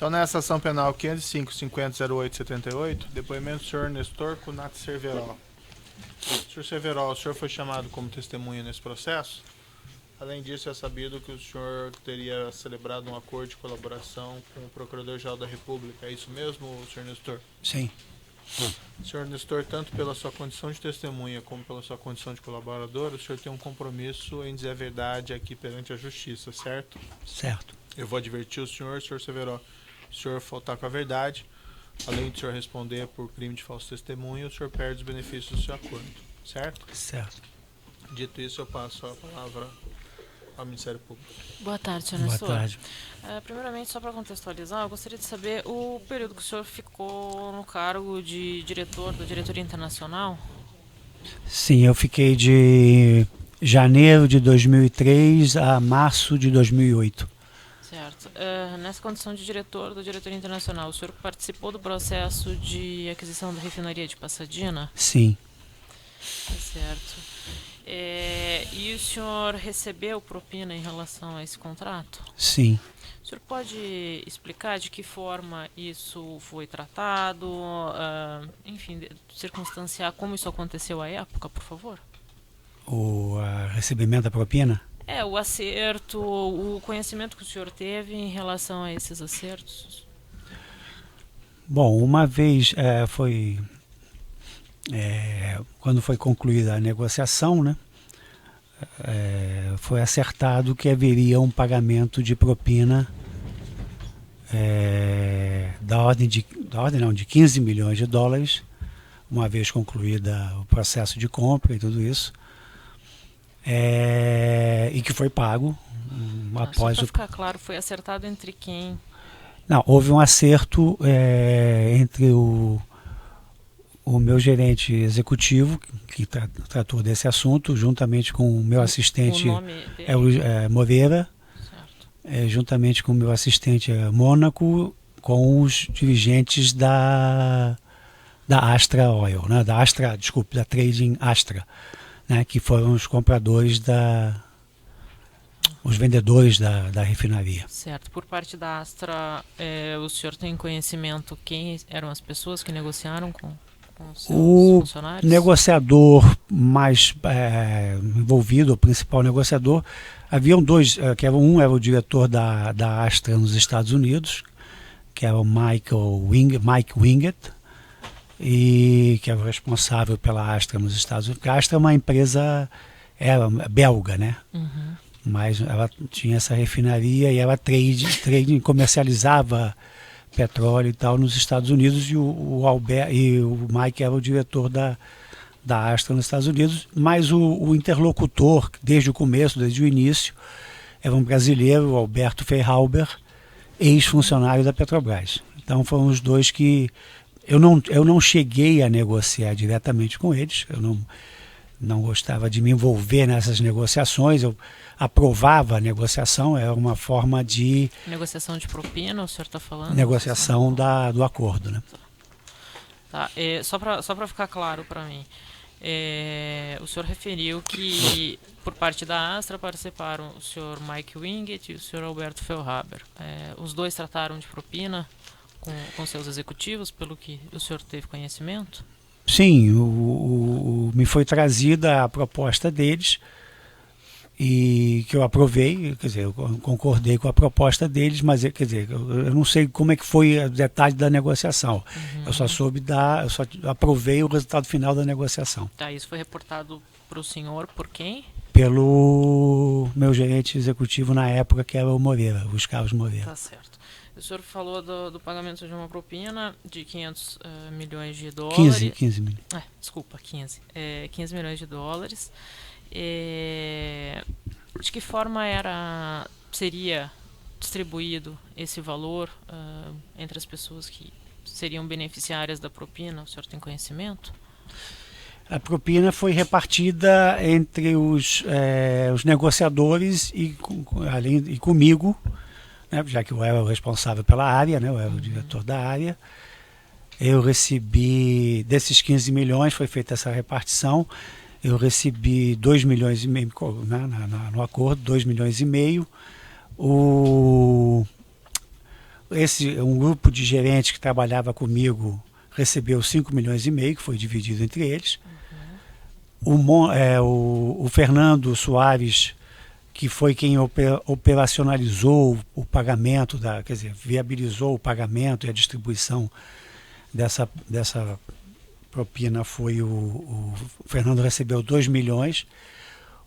Então, nessa ação penal 505.50.08.78, depoimento do senhor Nestor Cunati Cerveró. Senhor Cerveró, o senhor foi chamado como testemunha nesse processo? Além disso, é sabido que o senhor teria celebrado um acordo de colaboração com o Procurador-Geral da República. É isso mesmo, senhor Nestor? Sim. Senhor Nestor, tanto pela sua condição de testemunha como pela sua condição de colaborador, o senhor tem um compromisso em dizer a verdade aqui perante a justiça, certo? Certo. Eu vou advertir o senhor Cerveró, se o senhor faltar com a verdade, além de o senhor responder por crime de falso testemunho, o senhor perde os benefícios do seu acordo, certo? Certo. Dito isso, eu passo a palavra ao Ministério Público. Boa tarde, senhor Nestor. Boa tarde. Primeiramente, só para contextualizar, eu gostaria de saber o período que o senhor ficou no cargo de diretor da Diretoria Internacional. Sim, eu fiquei de janeiro de 2003 a março de 2008. Certo. Nessa condição de diretor da Diretoria Internacional, o senhor participou do processo de aquisição da refinaria de Pasadena? Sim. Certo. E o senhor recebeu propina em relação a esse contrato? Sim. O senhor pode explicar de que forma isso foi tratado, enfim, circunstanciar como isso aconteceu à época, por favor? O recebimento da propina? O acerto, o conhecimento que o senhor teve em relação a esses acertos. Bom, uma vez quando foi concluída a negociação, né, foi acertado que haveria um pagamento de propina de 15 milhões de dólares, uma vez concluída o processo de compra e tudo isso, e que foi pago após só para ficar claro, foi acertado entre quem? Não, houve um acerto entre o meu gerente executivo, que tratou desse assunto, juntamente com o meu assistente Moreira, juntamente com o meu assistente Mônaco, com os dirigentes da Astra Oil, né, da Trading Astra, né, que foram os compradores os vendedores da refinaria. Certo. Por parte da Astra, o senhor tem conhecimento quem eram as pessoas que negociaram com os seus funcionários? O negociador mais envolvido, o principal negociador, haviam dois, um era o diretor da Astra nos Estados Unidos, que era o Mike Winget, e que era o responsável pela Astra nos Estados Unidos. A Astra é uma empresa belga, né? Uhum. Mas ela tinha essa refinaria e ela comercializava petróleo e tal nos Estados Unidos, e o Mike era o diretor da Astra nos Estados Unidos, mas o interlocutor desde o começo, desde o início, era um brasileiro, o Alberto Feyhauber, ex-funcionário da Petrobras. Então foram os dois que eu não cheguei a negociar diretamente com eles, eu não gostava de me envolver nessas negociações, eu aprovava a negociação, era uma forma de... Negociação de propina, o senhor está falando? Negociação do acordo, né? Tá. Só para ficar claro para mim, o senhor referiu que por parte da Astra participaram o senhor Mike Winget e o senhor Alberto Feyhauber. Os dois trataram de propina com seus executivos, pelo que o senhor teve conhecimento? Sim, me foi trazida a proposta deles e que eu aprovei, quer dizer, eu concordei com a proposta deles, mas quer dizer, eu não sei como é que foi o detalhe da negociação. Uhum. Eu só aprovei o resultado final da negociação. Tá, isso foi reportado para o senhor por quem? Pelo meu gerente executivo na época, que era o Moreira, o Carlos Moreira. Tá certo. O senhor falou do pagamento de uma propina de 500 milhões de dólares. 15 milhões. 15 milhões de dólares. De que forma seria distribuído esse valor entre as pessoas que seriam beneficiárias da propina? O senhor tem conhecimento? A propina foi repartida entre os negociadores e comigo, né, já que eu era o responsável pela área, né, eu era o diretor da área. Eu recebi, desses 15 milhões, foi feita essa repartição, eu recebi 2 milhões e meio, né, no acordo, 2 milhões e meio. O um grupo de gerentes que trabalhava comigo recebeu 5 milhões e meio, que foi dividido entre eles. O Fernando Soares, que foi quem operacionalizou o pagamento, quer dizer, viabilizou o pagamento e a distribuição dessa propina, foi o Fernando recebeu 2 milhões.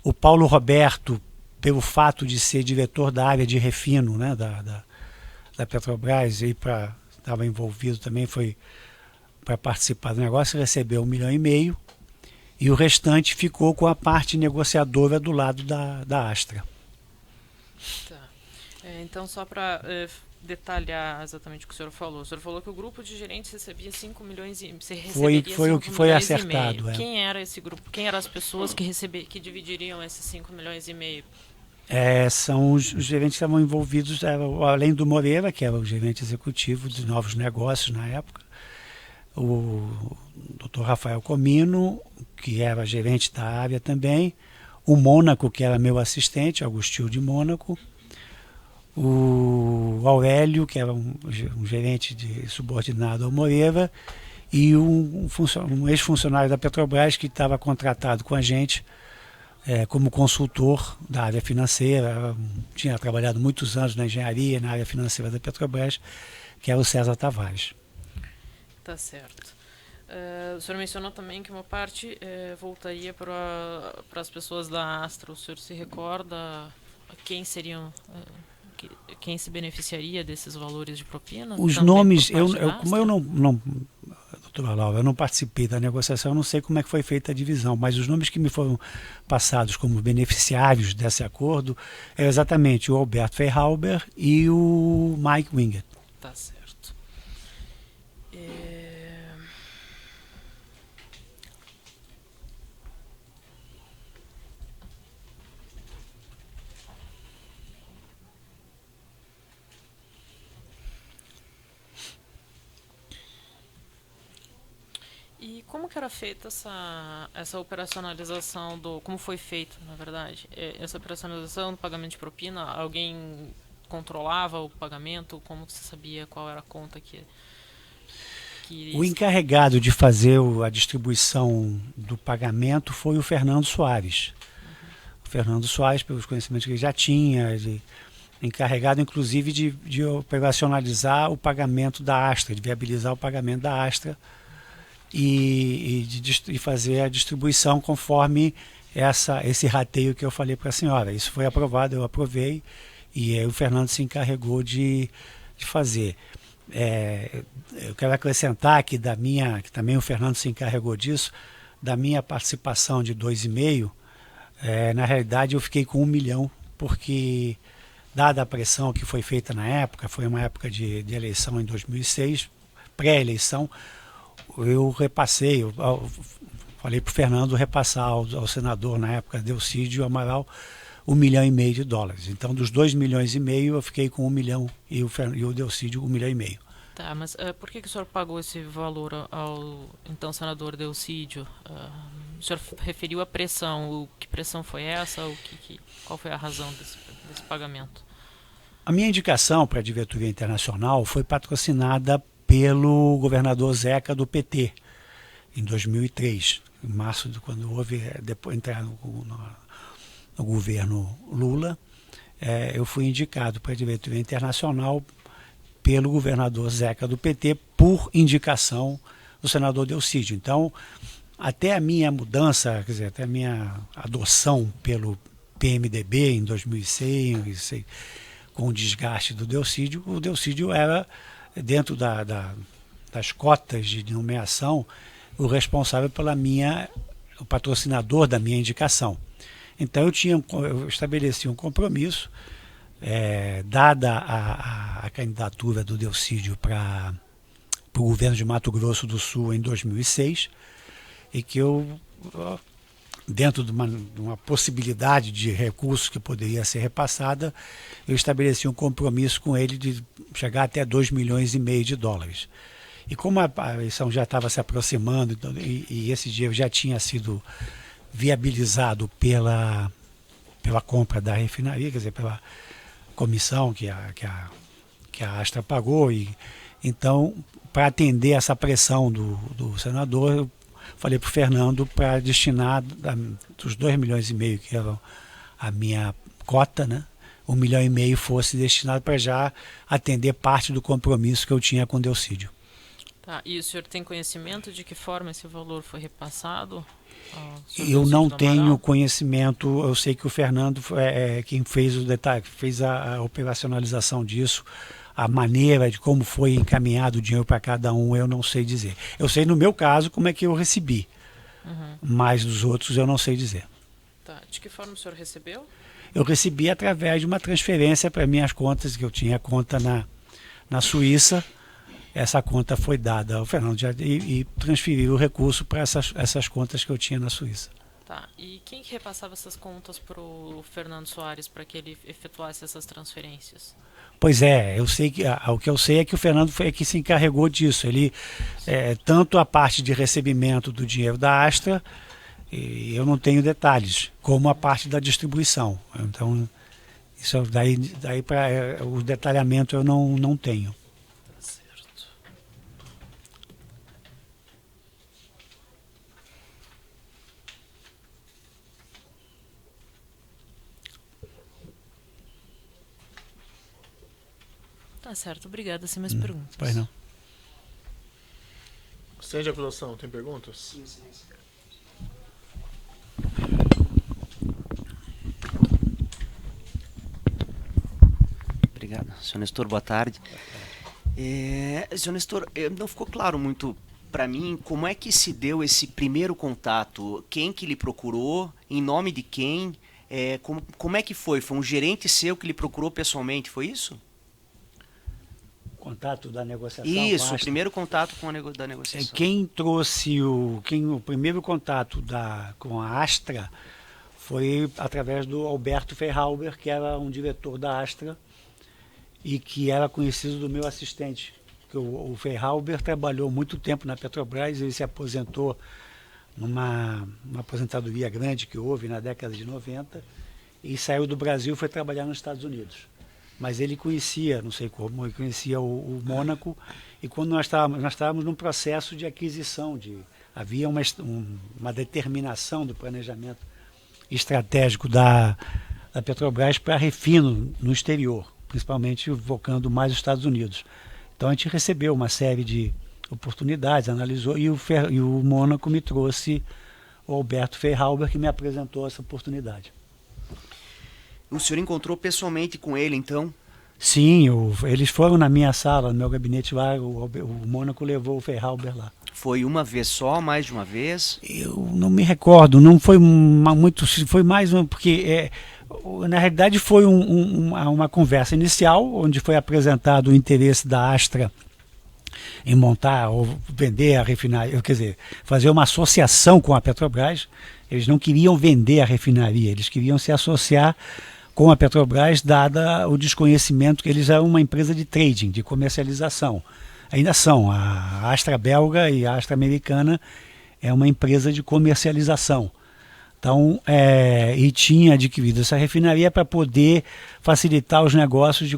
O Paulo Roberto, pelo fato de ser diretor da área de refino, né, da Petrobras, e estava envolvido também, foi para participar do negócio, recebeu 1,5 milhão, e o restante ficou com a parte negociadora do lado da Astra. Tá. Então, só para detalhar exatamente o que o senhor falou que o grupo de gerentes recebia 5 milhões e foi o que foi acertado. Quem era esse grupo? Quem eram as pessoas que dividiriam esses 5 milhões e meio? São os gerentes que estavam envolvidos, além do Moreira, que era o gerente executivo de novos negócios na época, o Dr. Rafael Comino, que era gerente da área também, o Mônaco, que era meu assistente, Agostinho de Mônaco, o Aurélio, que era um gerente subordinado ao Moreira, e um ex-funcionário da Petrobras que estava contratado com a gente como consultor da área financeira, tinha trabalhado muitos anos na engenharia, na área financeira da Petrobras, que era o César Tavares. Tá certo. O senhor mencionou também que uma parte voltaria para as pessoas da Astra. O senhor se recorda quem seriam, quem se beneficiaria desses valores de propina? Os nomes, como eu não, doutora Laura, eu não participei da negociação, eu não sei como é que foi feita a divisão, mas os nomes que me foram passados como beneficiários desse acordo é exatamente o Alberto Feilhaber e o Mike Winget. Tá certo. E como que era feita essa operacionalização como foi feito, na verdade, essa operacionalização do pagamento de propina? Alguém controlava o pagamento? Como você sabia qual era a conta que O encarregado de fazer a distribuição do pagamento foi o Fernando Soares. O Fernando Soares, pelos conhecimentos que ele já tinha, encarregado inclusive de operacionalizar o pagamento da Astra, de viabilizar o pagamento da Astra, e fazer a distribuição conforme esse rateio que eu falei para a senhora. Isso foi aprovado, eu aprovei, e aí o Fernando se encarregou de fazer. Eu quero acrescentar que que também o Fernando se encarregou disso, da minha participação de 2,5, na realidade eu fiquei com 1 milhão, porque dada a pressão que foi feita na época, foi uma época de eleição em 2006, pré-eleição, eu repassei, eu falei para o Fernando repassar ao senador na época, Delcídio Amaral, $1,5 milhão. Então, dos 2,5 milhões eu fiquei com 1 milhão e o Delcídio 1,5 milhão. Tá, mas por que o senhor pagou esse valor ao então senador Delcídio? O senhor referiu a pressão. Que pressão foi essa? Qual foi a razão desse pagamento? A minha indicação para a diretoria internacional foi patrocinada pelo governador Zeca do PT, em 2003, em março, quando houve, depois entrar no governo Lula, eu fui indicado para a diretoria internacional pelo governador Zeca do PT, por indicação do senador Delcídio. Então, até a minha mudança, quer dizer, até a minha adoção pelo PMDB em 2006, com o desgaste do Delcídio, o Delcídio era, dentro das cotas de nomeação, o responsável o patrocinador da minha indicação. Então eu estabeleci um compromisso, dada a candidatura do Delcídio para o governo de Mato Grosso do Sul em 2006, e que eu, dentro de uma possibilidade de recurso que poderia ser repassada, eu estabeleci um compromisso com ele de chegar até $2,5 milhões. E como a eleição já estava se aproximando, e esse dia já tinha sido viabilizado pela compra da refinaria, quer dizer, pela comissão que a que a Astra pagou. Então, para atender essa pressão do senador, eu falei para o Fernando para destinar dos 2,5 milhões que eram a minha cota, né? 1,5 milhão fosse destinado para já atender parte do compromisso que eu tinha com o Delcídio. Tá, e o senhor tem conhecimento de que forma esse valor foi repassado? Eu não tenho conhecimento, eu sei que o Fernando é quem fez o detalhe, fez a operacionalização disso, a maneira de como foi encaminhado o dinheiro para cada um, eu não sei dizer. Eu sei no meu caso como é que eu recebi, mas dos outros eu não sei dizer. Tá, de que forma o senhor recebeu? Eu recebi através de uma transferência para minhas contas, que eu tinha conta na Suíça. Essa conta foi dada ao Fernando e transferiu o recurso para essas contas que eu tinha na Suíça. Tá, e quem que repassava essas contas para o Fernando Soares para que ele efetuasse essas transferências? Pois é, eu sei que o que eu sei é que o Fernando foi que se encarregou disso. Ele tanto a parte de recebimento do dinheiro da Astra, e eu não tenho detalhes, como a parte da distribuição. Então, isso daí para o detalhamento eu não tenho. Tá certo, obrigada. Sem mais perguntas. Pois não. Estende a acusação, tem perguntas? Sim. Obrigado. Senhor Nestor, boa tarde. Senhor Nestor, não ficou claro muito para mim como é que se deu esse primeiro contato, quem que lhe procurou, em nome de quem, como é que foi? Foi um gerente seu que lhe procurou pessoalmente, foi isso? Contato da negociação. Isso, o primeiro contato da negociação. Quem trouxe o primeiro contato com a Astra foi através do Alberto Feihauber, que era um diretor da Astra e que era conhecido do meu assistente. O Feihauber trabalhou muito tempo na Petrobras, ele se aposentou numa aposentadoria grande que houve na década de 90 e saiu do Brasil e foi trabalhar nos Estados Unidos. Mas ele conhecia, não sei como, ele conhecia o Mônaco, e quando nós estávamos num processo de aquisição, havia uma determinação do planejamento estratégico da Petrobras para refino no exterior, principalmente focando mais os Estados Unidos. Então a gente recebeu uma série de oportunidades, analisou, e o Mônaco me trouxe o Alberto Feihauber, que me apresentou essa oportunidade. O senhor encontrou pessoalmente com ele, então? Sim, eles foram na minha sala, no meu gabinete lá, o Mônaco levou o Feihauber lá. Foi uma vez só, mais de uma vez? Eu não me recordo, não foi muito, foi mais porque na realidade foi uma conversa inicial, onde foi apresentado o interesse da Astra em montar ou vender a refinaria, quer dizer, fazer uma associação com a Petrobras. Eles não queriam vender a refinaria, eles queriam se associar com a Petrobras, dada o desconhecimento que eles eram uma empresa de trading, de comercialização. Ainda são, a Astra belga e a Astra americana é uma empresa de comercialização. Então, e tinha adquirido essa refinaria para poder facilitar os negócios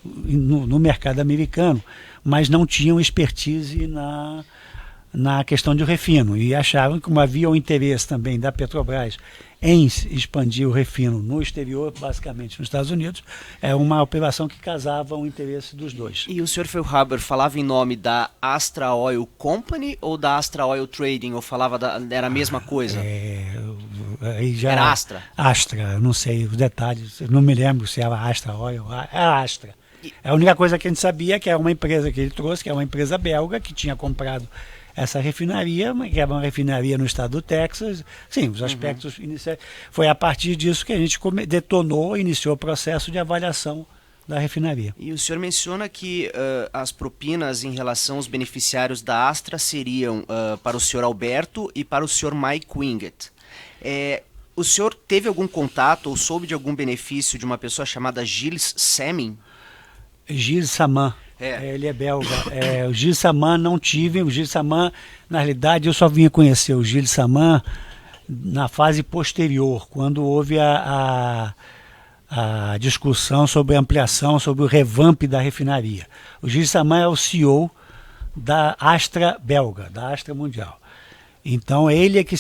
no mercado americano, mas não tinham expertise na questão de refino, e achavam que, como havia o interesse também da Petrobras em expandir o refino no exterior, basicamente nos Estados Unidos, é uma operação que casava o interesse dos dois. E o Sr. Feihauber falava em nome da Astra Oil Company ou da Astra Oil Trading, ou era a mesma coisa? Era Astra? Astra, eu não sei os detalhes, eu não me lembro se era Astra Oil, era Astra. A única coisa que a gente sabia é que era uma empresa que ele trouxe, que é uma empresa belga, que tinha comprado essa refinaria, que era uma refinaria no estado do Texas. Sim, os aspectos iniciais. Foi a partir disso que a gente detonou e iniciou o processo de avaliação da refinaria. E o senhor menciona que as propinas em relação aos beneficiários da Astra seriam para o senhor Alberto e para o senhor Mike Winget. O senhor teve algum contato ou soube de algum benefício de uma pessoa chamada Gilles Samin? Gilles Saman. Ele é belga. O Gilles Saman não tive. O Gilles Saman, na realidade, eu só vinha conhecer o Gilles Saman na fase posterior, quando houve a discussão sobre a ampliação, sobre o revamp da refinaria. O Gilles Saman é o CEO da Astra belga, da Astra Mundial. Então ele é que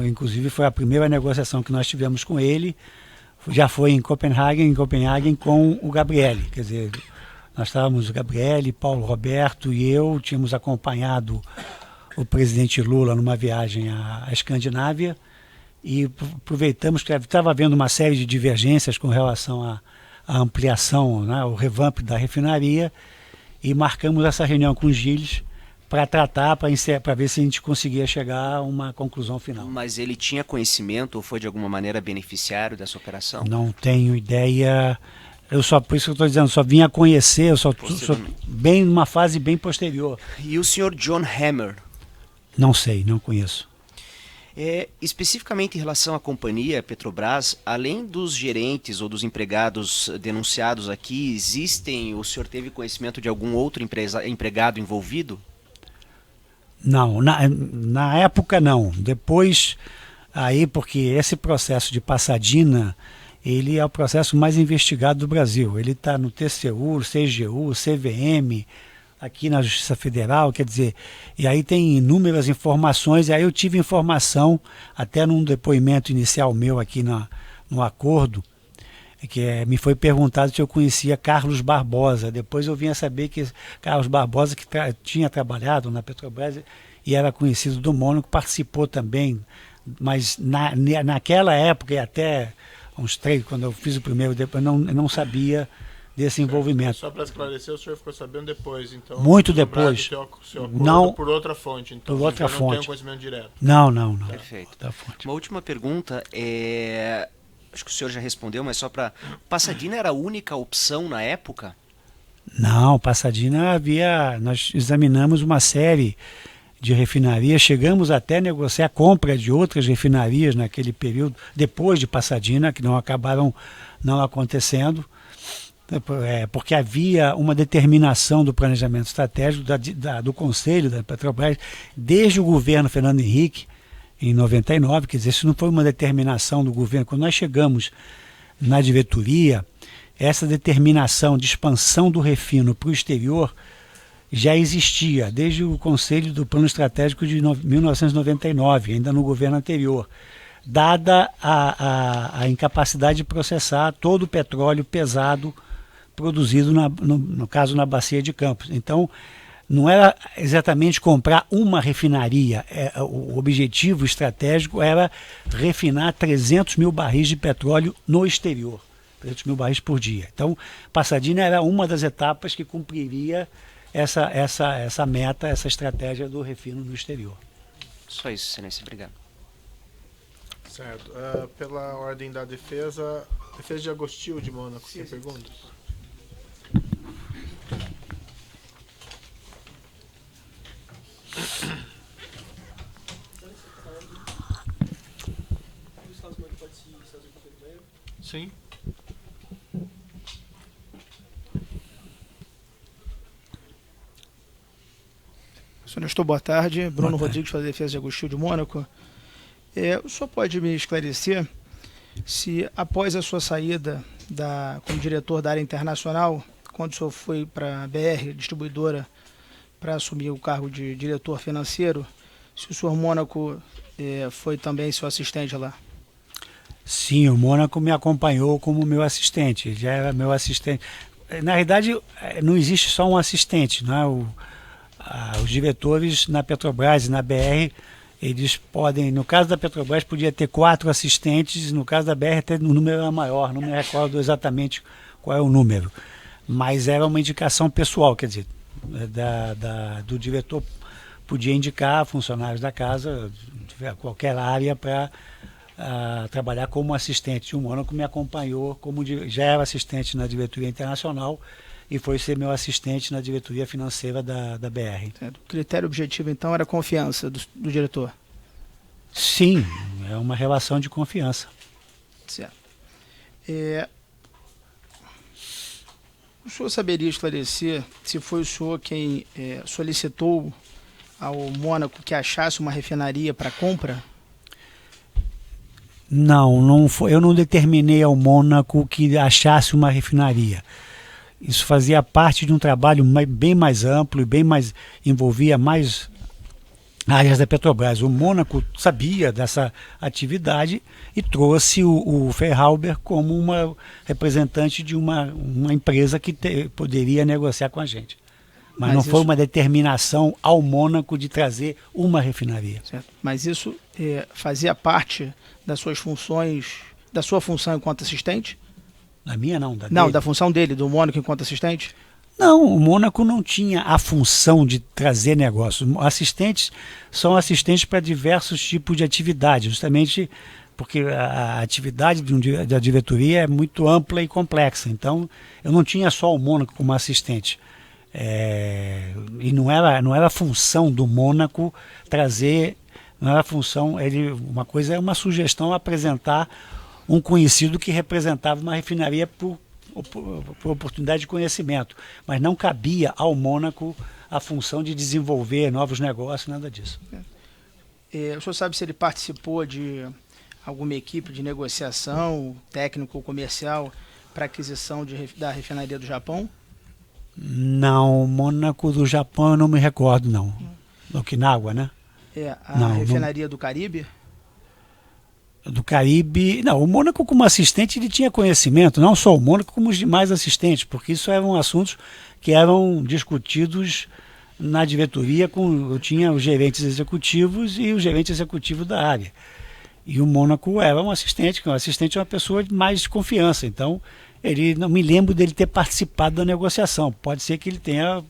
inclusive foi a primeira negociação que nós tivemos com ele, já foi em Copenhagen com o Gabriele, quer dizer, nós estávamos o Gabriele, Paulo Roberto e eu, tínhamos acompanhado o presidente Lula numa viagem à Escandinávia e aproveitamos que estava havendo uma série de divergências com relação à ampliação, né, o revamp da refinaria, e marcamos essa reunião com o Gilles para tratar, para ver se a gente conseguia chegar a uma conclusão final. Mas ele tinha conhecimento ou foi de alguma maneira beneficiário dessa operação? Não tenho ideia. Por isso que eu estou dizendo, só vim a conhecer, só bem numa fase bem posterior. E o senhor John Hammer? Não sei, não conheço. Especificamente em relação à companhia Petrobras, além dos gerentes ou dos empregados denunciados aqui, o senhor teve conhecimento de algum outro empregado envolvido? Não, na época não. Depois, porque esse processo de Pasadena, ele é o processo mais investigado do Brasil. Ele está no TCU, CGU, CVM, aqui na Justiça Federal, quer dizer, e aí tem inúmeras informações, e aí eu tive informação, até num depoimento inicial meu aqui no acordo, me foi perguntado se eu conhecia Carlos Barbosa. Depois eu vim a saber que Carlos Barbosa, que tinha trabalhado na Petrobras e era conhecido do Mônaco, participou também, mas naquela época, e até uns 3, quando eu fiz o primeiro, depois eu não sabia desse envolvimento. Só para esclarecer, o senhor ficou sabendo depois, então? Muito depois. Não, por outra fonte, então. Por outra fonte. Não tem conhecimento direto. Não. Perfeito. Fonte. Uma última pergunta, acho que o senhor já respondeu, mas só para... Pasadena era a única opção na época? Não, Pasadena nós examinamos uma série de refinarias, chegamos até a negociar a compra de outras refinarias naquele período, depois de Pasadena, que não acabaram não acontecendo, porque havia uma determinação do planejamento estratégico do Conselho da Petrobras, desde o governo Fernando Henrique, em 99, quer dizer, isso não foi uma determinação do governo. Quando nós chegamos na diretoria, essa determinação de expansão do refino para o exterior já existia desde o Conselho do Plano Estratégico de 1999, ainda no governo anterior, dada a incapacidade de processar todo o petróleo pesado produzido, no caso, na Bacia de Campos. Então, não era exatamente comprar uma refinaria, o objetivo estratégico era refinar 300 mil barris de petróleo no exterior, 300 mil barris por dia. Então, Pasadena era uma das etapas que cumpriria essa meta, essa estratégia do refino no exterior. Só isso, Excelência. Obrigado. Certo. Pela ordem da defesa de Agostinho de Mônaco, tem perguntas? Sim. Senhor Nestor, boa tarde. Bruno Boa tarde. Rodrigues, da defesa de Agostinho de Mônaco. O senhor pode me esclarecer se, após a sua saída como diretor da área internacional, quando o senhor foi para a BR, distribuidora, para assumir o cargo de diretor financeiro, se o senhor Mônaco foi também seu assistente lá? Sim, o Mônaco me acompanhou como meu assistente, ele já era meu assistente. Na realidade, não existe só um assistente, não é? Os diretores na Petrobras e na BR, eles podem, no caso da Petrobras podia ter 4 assistentes, no caso da BR até o número era maior, não me recordo exatamente qual é o número, mas era uma indicação pessoal, quer dizer, do diretor podia indicar funcionários da casa, de qualquer área, para trabalhar como assistente. O Mônaco me acompanhou, já era assistente na diretoria internacional, e foi ser meu assistente na diretoria financeira da BR. Certo. O critério objetivo, então, era a confiança do diretor? Sim, é uma relação de confiança. Certo. O senhor saberia esclarecer se foi o senhor quem solicitou ao Mônaco que achasse uma refinaria para compra? Não foi. Eu não determinei ao Mônaco que achasse uma refinaria. Isso fazia parte de um trabalho bem mais amplo e envolvia mais áreas da Petrobras. O Mônaco sabia dessa atividade e trouxe o Fairhaber como uma representante de uma empresa que poderia negociar com a gente. Mas não foi uma determinação ao Mônaco de trazer uma refinaria. Certo. Mas isso fazia parte das suas funções, da sua função enquanto assistente? Da minha não, da função dele, do Mônaco enquanto assistente? Não, o Mônaco não tinha a função de trazer negócios. Assistentes são assistentes para diversos tipos de atividade, justamente porque a atividade da diretoria é muito ampla e complexa. Então, eu não tinha só o Mônaco como assistente. E não era função do Mônaco trazer, não era função, uma coisa é uma sugestão apresentar um conhecido que representava uma refinaria por oportunidade de conhecimento, mas não cabia ao Mônaco a função de desenvolver novos negócios, nada disso. O senhor sabe se ele participou de alguma equipe de negociação, técnico ou comercial, para aquisição da refinaria do Japão? Não, Mônaco do Japão eu não me recordo, não. Okinawa, né? Refinaria do Caribe? Do Caribe. Não, o Mônaco como assistente ele tinha conhecimento, não só o Mônaco como os demais assistentes, porque isso eram assuntos que eram discutidos na diretoria, eu tinha os gerentes executivos e o gerente executivo da área. E o Mônaco era um assistente, que o assistente é uma pessoa de mais confiança, então ele não me lembro dele ter participado da negociação. Pode ser que ele tenha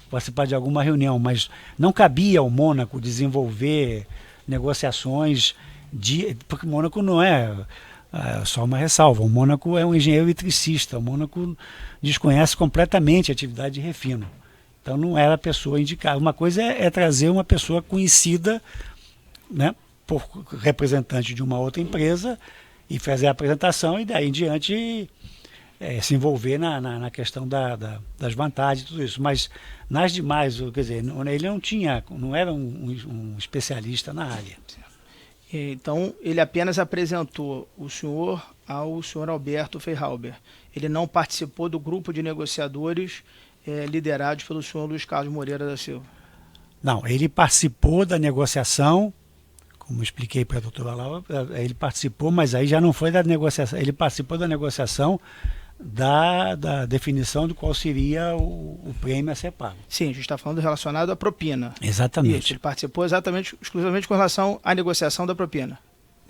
participado de alguma reunião, mas não cabia ao Mônaco desenvolver negociações porque o Mônaco não só uma ressalva, o Mônaco é um engenheiro eletricista, o Mônaco desconhece completamente a atividade de refino. Então não era a pessoa indicada. Uma coisa é trazer uma pessoa conhecida, né, por representante de uma outra empresa e fazer a apresentação e daí em diante se envolver na questão das vantagens e tudo isso. Mas nas demais, quer dizer, ele não era um especialista na área. Então, ele apenas apresentou o senhor ao senhor Alberto Fairhaber. Ele não participou do grupo de negociadores liderados pelo senhor Luiz Carlos Moreira da Silva. Não, ele participou da negociação, como expliquei para a doutora Laura, ele participou, mas aí já não foi da negociação, ele participou da negociação da definição de qual seria o prêmio a ser pago. Sim, a gente está falando relacionado à propina. Exatamente. Isso, ele participou exclusivamente com relação à negociação da propina.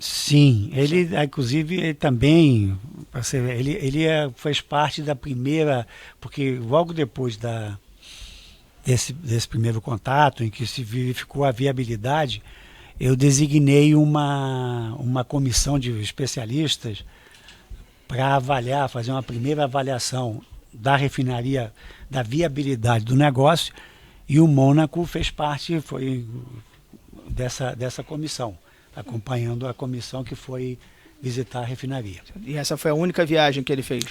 Sim, ele inclusive ele também, ele fez parte da primeira, porque logo depois desse primeiro contato, em que se verificou a viabilidade, eu designei uma comissão de especialistas para avaliar, fazer uma primeira avaliação da refinaria, da viabilidade do negócio, e o Mônaco fez parte, foi dessa comissão, acompanhando a comissão que foi visitar a refinaria. E essa foi a única viagem que ele fez?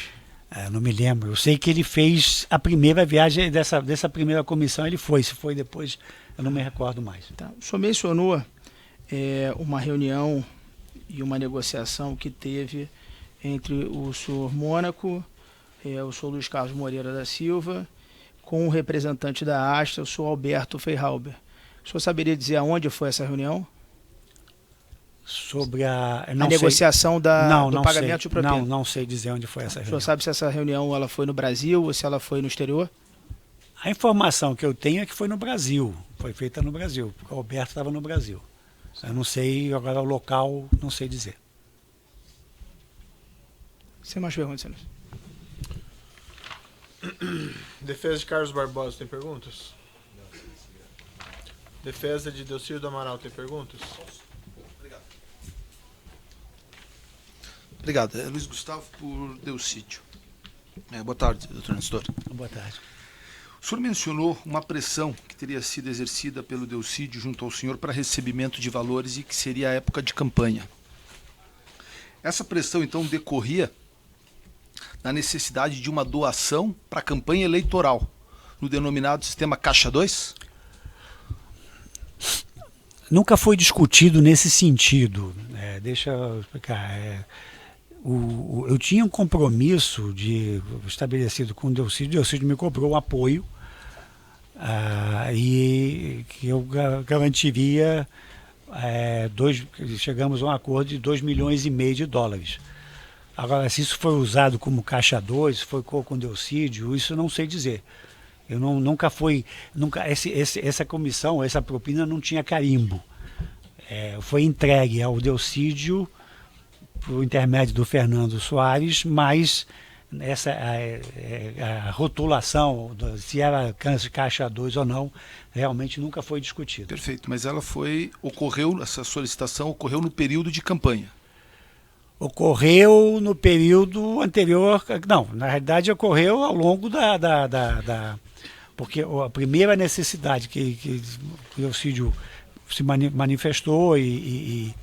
Não me lembro, eu sei que ele fez a primeira viagem dessa primeira comissão, ele foi, se foi depois, eu não me recordo mais. Tá. O senhor mencionou uma reunião e uma negociação que teve entre o senhor Mônaco, o senhor Luiz Carlos Moreira da Silva, com o representante da Astra, o senhor Alberto Fairhaber. O senhor saberia dizer aonde foi essa reunião? Sobre a negociação do pagamento de propina? Não sei dizer onde foi essa reunião. O senhor sabe se essa reunião ela foi no Brasil ou se ela foi no exterior? A informação que eu tenho é que foi no Brasil, foi feita no Brasil, porque o Alberto estava no Brasil. Eu não sei, agora o local, não sei dizer. Sem mais perguntas, senhores. Defesa de Carlos Barbosa, tem perguntas? Defesa de Delcídio do Amaral, tem perguntas? Obrigado. Luiz Gustavo por Delcídio. Boa tarde, doutor Nestor. Boa tarde. O senhor mencionou uma pressão que teria sido exercida pelo Delcídio junto ao senhor para recebimento de valores e que seria a época de campanha. Essa pressão, então, decorria da necessidade de uma doação para a campanha eleitoral, no denominado sistema Caixa 2? nunca foi discutido nesse sentido. Deixa eu explicar. Eu tinha um compromisso estabelecido com o Delcídio me cobrou um apoio e que eu garantiria chegamos a um acordo de 2,5 milhões de dólares. Agora, se isso foi usado como caixa 2, se foi com o Delcídio, isso eu não sei dizer. Eu essa comissão, essa propina não tinha carimbo. Foi entregue ao Delcídio por intermédio do Fernando Soares, mas a rotulação, se era caixa 2 ou não, realmente nunca foi discutida. Perfeito, mas essa solicitação ocorreu no período de campanha. Ocorreu no período anterior, não, na realidade ocorreu ao longo porque a primeira necessidade que o Delcídio se manifestou e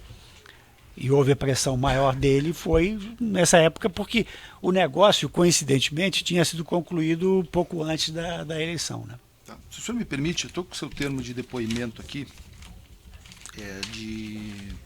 houve a pressão maior dele foi nessa época, porque o negócio, coincidentemente, tinha sido concluído pouco antes da eleição. Né? Tá. Se o senhor me permite, eu estou com o seu termo de depoimento aqui, de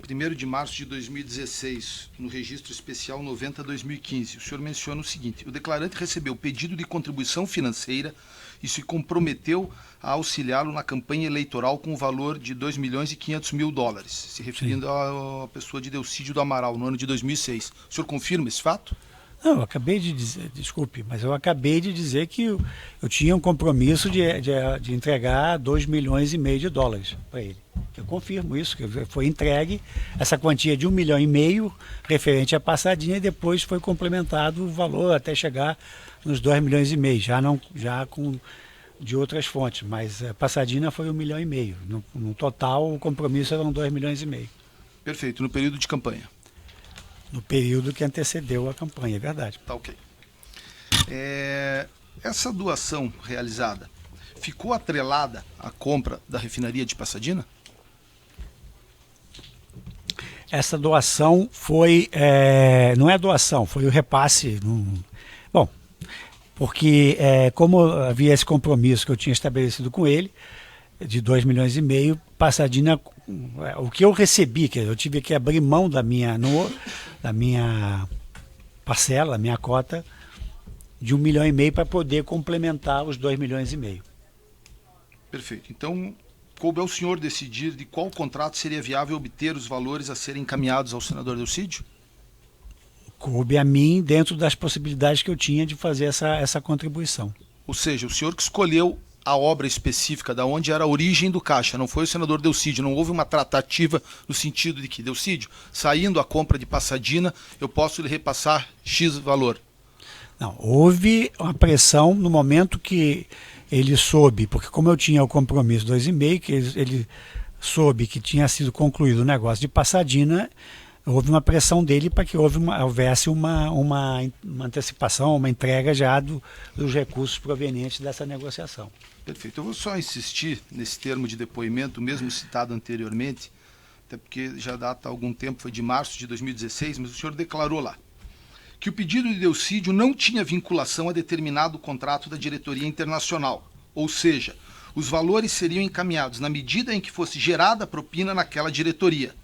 1º de março de 2016, no registro especial 90/2015. O senhor menciona o seguinte: o declarante recebeu pedido de contribuição financeira e se comprometeu a auxiliá-lo na campanha eleitoral com o valor de 2.500.000 dólares, se referindo à pessoa de Delcídio do Amaral, no ano de 2006. O senhor confirma esse fato? Não, eu acabei de dizer, desculpe, mas eu acabei de dizer que eu tinha um compromisso de entregar 2,5 milhões de dólares para ele. Eu confirmo isso, que foi entregue essa quantia de 1,5 milhão referente à Passadinha e depois foi complementado o valor até chegar nos 2,5 milhões, já de outras fontes, mas a Passadinha foi 1,5 milhão. No total, o compromisso eram 2,5 milhões. Perfeito, no período de campanha. No período que antecedeu a campanha, é verdade. Tá ok. Essa doação realizada ficou atrelada à compra da refinaria de Passadinha? Essa doação foi... não é doação, foi o repasse. Bom, porque como havia esse compromisso que eu tinha estabelecido com ele, de 2,5 milhões, Passadinha, o que eu recebi, que eu tive que abrir mão da minha parcela, minha cota, de 1,5 milhão para poder complementar os 2,5 milhões. Perfeito. Então, coube ao senhor decidir de qual contrato seria viável obter os valores a serem encaminhados ao senador Delcídio? Coube a mim dentro das possibilidades que eu tinha de fazer essa contribuição. Ou seja, o senhor que escolheu a obra específica, da onde era a origem do caixa, não foi o senador Delcídio, não houve uma tratativa no sentido de que, Delcídio, saindo a compra de Passadinha, eu posso lhe repassar X valor. Não, houve uma pressão no momento que ele soube, porque como eu tinha o compromisso 2,5, que ele soube que tinha sido concluído o negócio de Passadinha, houve uma pressão dele para que houvesse uma antecipação, uma entrega já dos recursos provenientes dessa negociação. Perfeito. Eu vou só insistir nesse termo de depoimento, mesmo citado anteriormente, até porque já data há algum tempo, foi de março de 2016, mas o senhor declarou lá que o pedido de Delcídio não tinha vinculação a determinado contrato da diretoria internacional, ou seja, os valores seriam encaminhados na medida em que fosse gerada a propina naquela diretoria,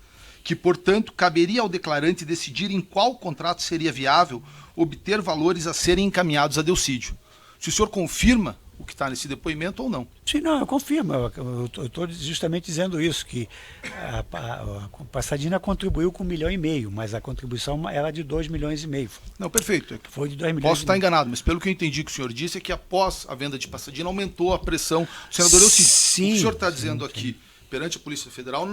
que, portanto, caberia ao declarante decidir em qual contrato seria viável obter valores a serem encaminhados a Delcídio. Se o senhor confirma o que está nesse depoimento ou não? Sim, não, eu confirmo. Eu estou justamente dizendo isso, que a Passadinha contribuiu com 1,5 milhão, mas a contribuição era de 2,5 milhões. Não, perfeito. Foi de 2 milhões. Posso estar enganado, mas pelo que eu entendi que o senhor disse é que após a venda de Passadinha aumentou a pressão do senador Delcídio. Sim. O que o senhor está dizendo aqui perante a Polícia Federal,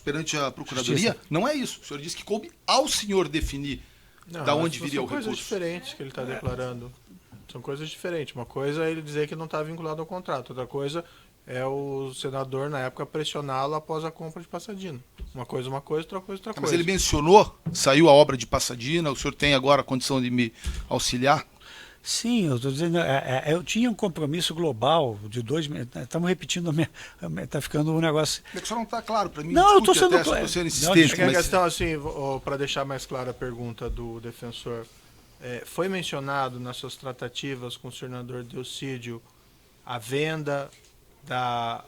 perante a Procuradoria, Justiça. não é isso. O senhor disse que coube ao senhor definir da onde viria o recurso. São coisas diferentes que ele está declarando. São coisas diferentes. Uma coisa é ele dizer que não está vinculado ao contrato. Outra coisa é o senador, na época, pressioná-lo após a compra de Passadinha. Uma coisa, outra coisa. Mas ele mencionou, saiu a obra de Passadinha, o senhor tem agora a condição de me auxiliar? Sim, eu estou dizendo, eu tinha um compromisso global de 2 milhões. Estamos repetindo, está ficando um negócio. É que só não está claro para mim. Não, eu estou sendo claro. Estou sendo insistente. A questão, assim, para deixar mais clara a pergunta do defensor, foi mencionado nas suas tratativas com o senador Delcídio a venda a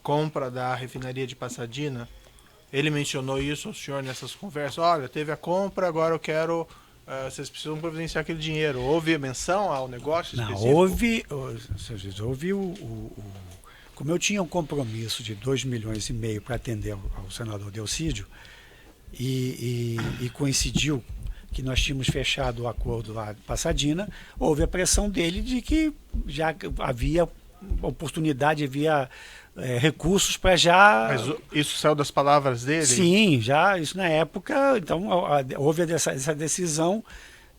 compra da refinaria de Pasadena, ele mencionou isso ao senhor nessas conversas? Olha, teve a compra, agora eu quero... vocês precisam providenciar aquele dinheiro. Houve menção ao negócio específico? Não, houve como eu tinha um compromisso de 2,5 milhões para atender ao senador Delcídio, e coincidiu que nós tínhamos fechado o acordo lá de Pasadena, houve a pressão dele de que já havia oportunidade, havia recursos para já... Mas isso saiu das palavras dele? Sim, já, isso na época, então houve essa decisão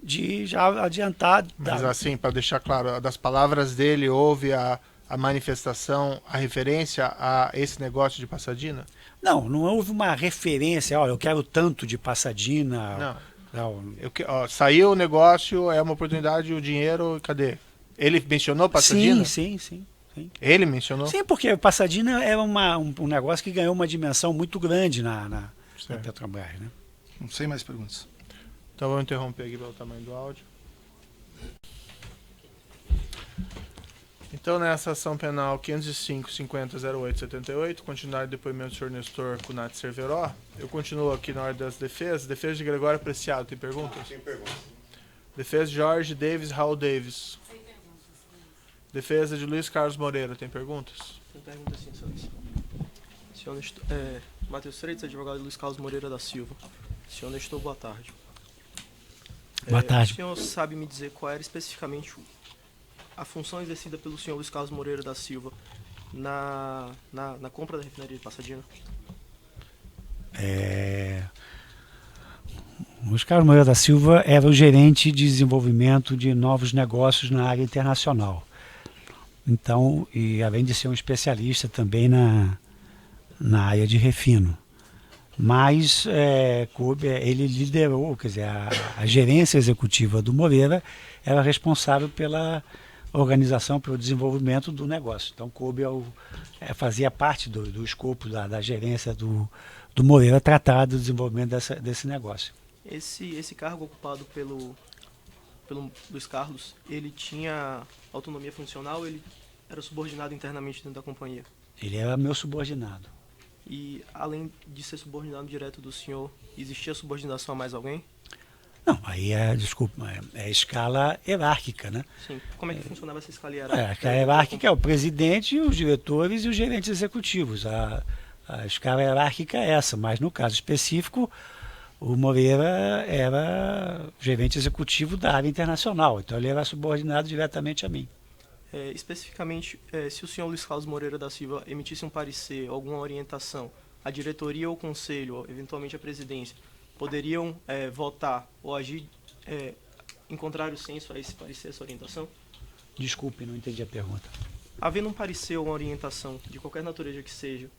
de já adiantar... Mas assim, para deixar claro, das palavras dele houve a manifestação, a referência a esse negócio de Pasadena? Não houve uma referência, olha, eu quero tanto de Pasadena... Não. Saiu o negócio, é uma oportunidade, o dinheiro, cadê? Ele mencionou Pasadena? Sim. Ele mencionou? Sim, porque Pasadena é um negócio que ganhou uma dimensão muito grande na Petrobras, né? Não sei mais perguntas. Então vamos interromper aqui pelo tamanho do áudio. Então, nessa ação penal 505-50-08-78, continuar o depoimento do senhor Nestor Cunati Cerveró, eu continuo aqui na ordem das defesas. Defesa de Gregório Preciado, tem perguntas? Tem perguntas. Defesa de Jorge Davis, Raul Davis. Sem perguntas. Defesa de Luiz Carlos Moreira, tem perguntas? Tem perguntas sim, senhor Nestor. Matheus Freitas, advogado de Luiz Carlos Moreira da Silva. Senhor Nestor, boa tarde. Boa tarde. O senhor sabe me dizer qual era especificamente a função exercida pelo senhor Luiz Carlos Moreira da Silva na compra da refinaria de Pasadena? Luiz Carlos Moreira da Silva era o gerente de desenvolvimento de novos negócios na área internacional. Então, e além de ser um especialista também na área de refino. Mas ele liderou, quer dizer, a gerência executiva do Moreira era responsável pela organização, pelo desenvolvimento do negócio. Então, coube fazia parte do escopo da gerência do Moreira tratar do desenvolvimento desse negócio. Esse cargo ocupado pelo Luiz Carlos, ele tinha autonomia funcional ou ele era subordinado internamente dentro da companhia? Ele era meu subordinado. E, além de ser subordinado direto do senhor, existia subordinação a mais alguém? Não, aí é escala hierárquica, né? Sim. Como é que funcionava essa escala hierárquica? A escala hierárquica é o presidente, os diretores e os gerentes executivos. A escala hierárquica é essa, mas no caso específico, o Moreira era gerente executivo da área internacional, então ele era subordinado diretamente a mim. Especificamente, se o senhor Luiz Carlos Moreira da Silva emitisse um parecer, alguma orientação, a diretoria ou o conselho, ou eventualmente a presidência, poderiam votar ou agir em contrário senso a esse parecer, essa orientação? Desculpe, não entendi a pergunta. Havendo um parecer ou uma orientação, de qualquer natureza que seja,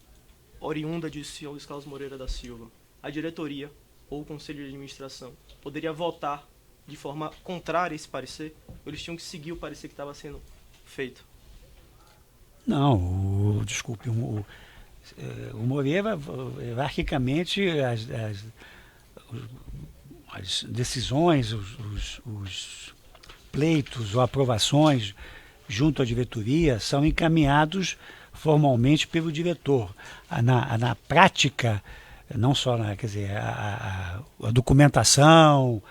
oriunda de senhor Luiz Carlos Moreira da Silva, a diretoria ou o conselho de administração poderia votar de forma contrária a esse parecer? Ou eles tinham que seguir o parecer que estava sendo feito? Não, desculpe, o Moreira, hierarquicamente, as decisões, os pleitos ou aprovações junto à diretoria são encaminhados formalmente pelo diretor. Na prática, não só quer dizer, a documentação,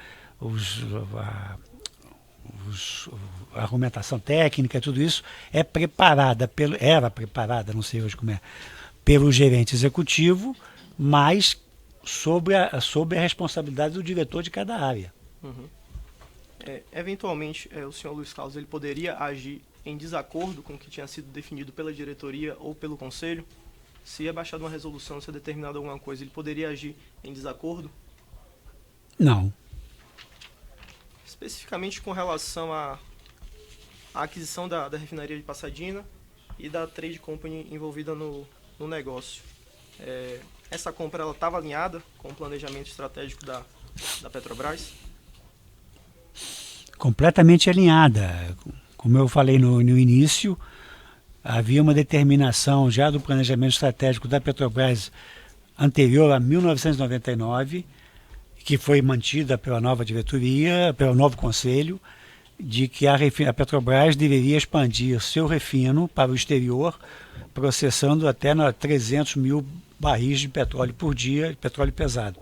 a argumentação técnica, tudo isso era preparada, não sei hoje como é, pelo gerente executivo, mas sob a responsabilidade do diretor de cada área. Uhum. Eventualmente, o senhor Luiz Carlos ele poderia agir em desacordo com o que tinha sido definido pela diretoria ou pelo conselho? Se é baixada uma resolução, se é determinada alguma coisa, ele poderia agir em desacordo? Não. Especificamente com relação à aquisição da refinaria de Pasadena e da Trade Company envolvida no negócio. Essa compra estava alinhada com o planejamento estratégico da Petrobras? Completamente alinhada. Como eu falei no início, havia uma determinação já do planejamento estratégico da Petrobras anterior a 1999, que foi mantida pela nova diretoria, pelo novo conselho, de que a Petrobras deveria expandir seu refino para o exterior, processando até 300 mil barris de petróleo por dia, petróleo pesado,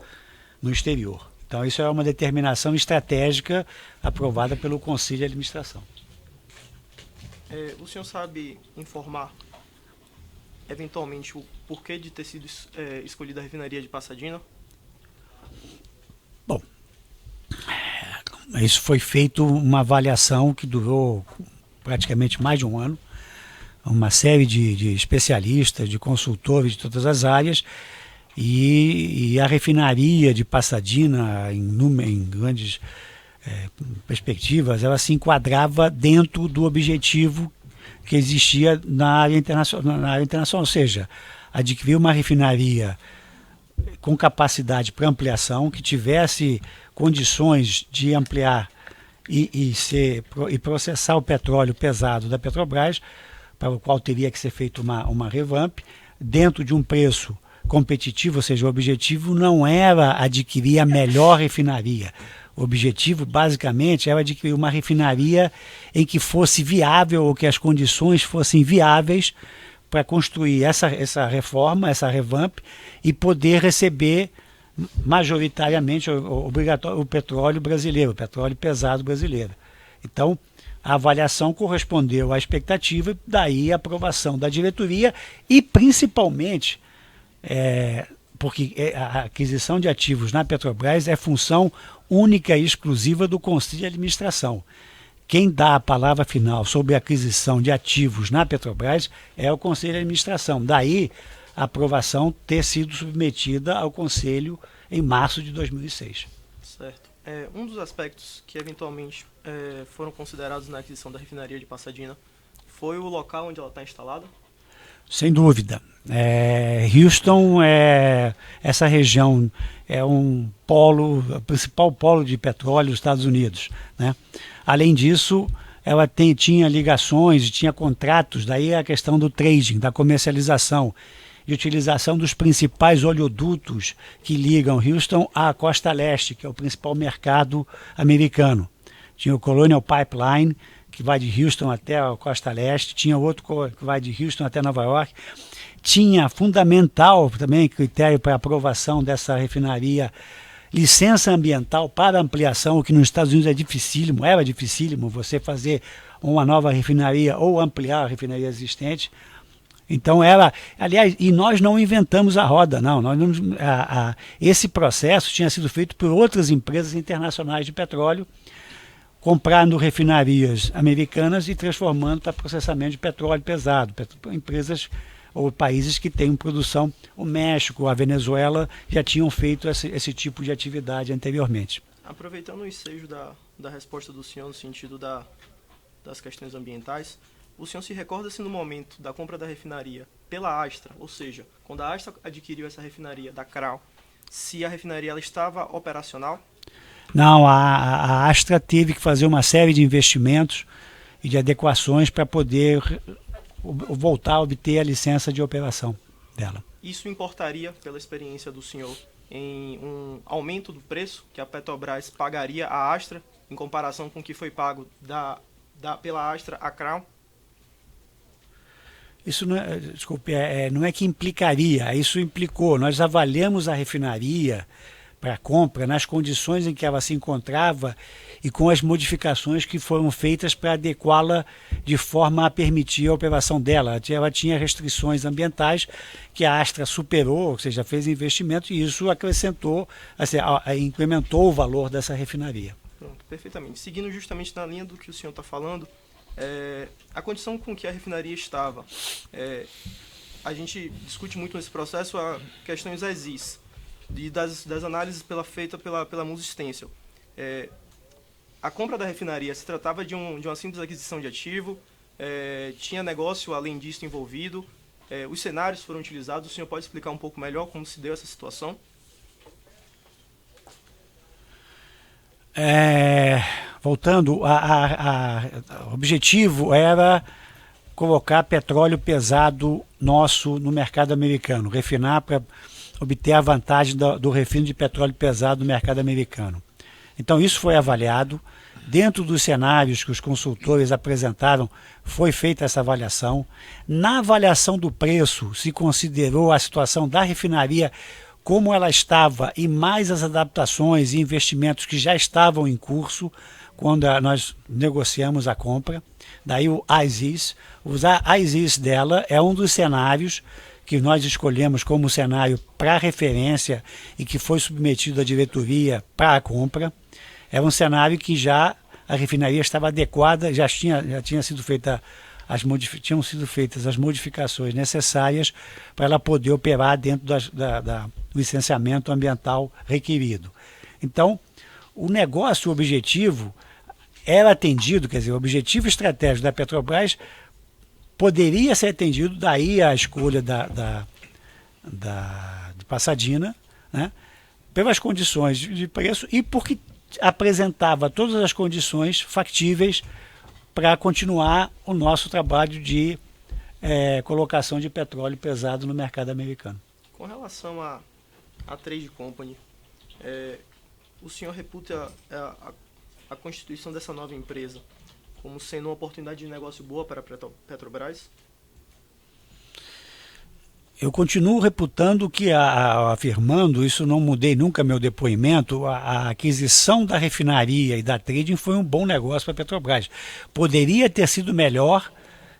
no exterior. Então isso é uma determinação estratégica aprovada pelo Conselho de Administração. O senhor sabe informar, eventualmente, o porquê de ter sido escolhida a refinaria de Pasadena? Bom, isso foi feito uma avaliação que durou praticamente mais de um ano, uma série de especialistas, de consultores de todas as áreas, e a refinaria de Pasadena, em grandes perspectivas, ela se enquadrava dentro do objetivo que existia na área internacional, ou seja, adquirir uma refinaria com capacidade para ampliação, que tivesse condições de ampliar e processar o petróleo pesado da Petrobras, para o qual teria que ser feita uma revamp, dentro de um preço competitivo, ou seja, o objetivo não era adquirir a melhor refinaria. O objetivo, basicamente, era adquirir uma refinaria em que fosse viável, ou que as condições fossem viáveis para construir essa reforma, essa revamp, e poder receber majoritariamente o petróleo brasileiro, o petróleo pesado brasileiro. Então, a avaliação correspondeu à expectativa, daí a aprovação da diretoria e, principalmente, porque a aquisição de ativos na Petrobras é função única e exclusiva do Conselho de Administração. Quem dá a palavra final sobre a aquisição de ativos na Petrobras é o Conselho de Administração. Daí a aprovação ter sido submetida ao Conselho em março de 2006. Certo. Um dos aspectos que eventualmente foram considerados na aquisição da refinaria de Pasadena foi o local onde ela está instalada? Sem dúvida. Houston, essa região é um polo, o principal polo de petróleo dos Estados Unidos, né? Além disso, ela tinha ligações, tinha contratos, daí a questão do trading, da comercialização e utilização dos principais oleodutos que ligam Houston à costa leste, que é o principal mercado americano. Tinha o Colonial Pipeline, que vai de Houston até a costa leste, tinha outro que vai de Houston até Nova York. Tinha fundamental também critério para aprovação dessa refinaria, licença ambiental para ampliação, o que nos Estados Unidos era dificílimo você fazer uma nova refinaria ou ampliar a refinaria existente. Então aliás, e nós não inventamos a roda, não. Esse processo tinha sido feito por outras empresas internacionais de petróleo, comprando refinarias americanas e transformando para processamento de petróleo pesado. Empresas ou países que têm produção, o México, a Venezuela, já tinham feito esse tipo de atividade anteriormente. Aproveitando o ensejo da resposta do senhor no sentido das questões ambientais, o senhor se recorda se no momento da compra da refinaria pela Astra, ou seja, quando a Astra adquiriu essa refinaria da CRAL, se a refinaria ela estava operacional? Não, a Astra teve que fazer uma série de investimentos e de adequações para poder voltar a obter a licença de operação dela. Isso importaria, pela experiência do senhor, em um aumento do preço que a Petrobras pagaria à Astra em comparação com o que foi pago pela Astra à CRAL? Isso não é que implicaria, isso implicou. Nós avaliamos a refinaria para compra nas condições em que ela se encontrava e com as modificações que foram feitas para adequá-la de forma a permitir a operação dela. Ela tinha restrições ambientais que a Astra superou, ou seja, fez investimento, e isso acrescentou, assim, incrementou o valor dessa refinaria. Pronto, perfeitamente. Seguindo justamente na linha do que o senhor está falando, a condição com que a refinaria estava, a gente discute muito nesse processo a questões exis, das análises feitas pela Musa Stencil. A compra da refinaria se tratava de uma simples aquisição de ativo, tinha negócio além disso envolvido, os cenários foram utilizados. O senhor pode explicar um pouco melhor como se deu essa situação? Voltando, o objetivo era colocar petróleo pesado nosso no mercado americano, refinar para obter a vantagem do refino de petróleo pesado no mercado americano. Então isso foi avaliado, dentro dos cenários que os consultores apresentaram, foi feita essa avaliação. Na avaliação do preço, se considerou a situação da refinaria como ela estava e mais as adaptações e investimentos que já estavam em curso quando nós negociamos a compra. Daí o as-is. O as-is dela é um dos cenários que nós escolhemos como cenário para referência e que foi submetido à diretoria para a compra. Era um cenário que já a refinaria estava adequada, já tinha sido feita tinham sido feitas as modificações necessárias para ela poder operar dentro do licenciamento ambiental requerido. Então, o negócio, o objetivo era atendido, quer dizer, o objetivo estratégico da Petrobras poderia ser atendido, daí a escolha de Pasadena, né, pelas condições de preço e porque apresentava todas as condições factíveis para continuar o nosso trabalho de colocação de petróleo pesado no mercado americano. Com relação à Trade Company, o senhor reputa a constituição dessa nova empresa como sendo uma oportunidade de negócio boa para a Petrobras? Eu continuo reputando que, afirmando, isso não mudei nunca meu depoimento, a aquisição da refinaria e da trading foi um bom negócio para a Petrobras. Poderia ter sido melhor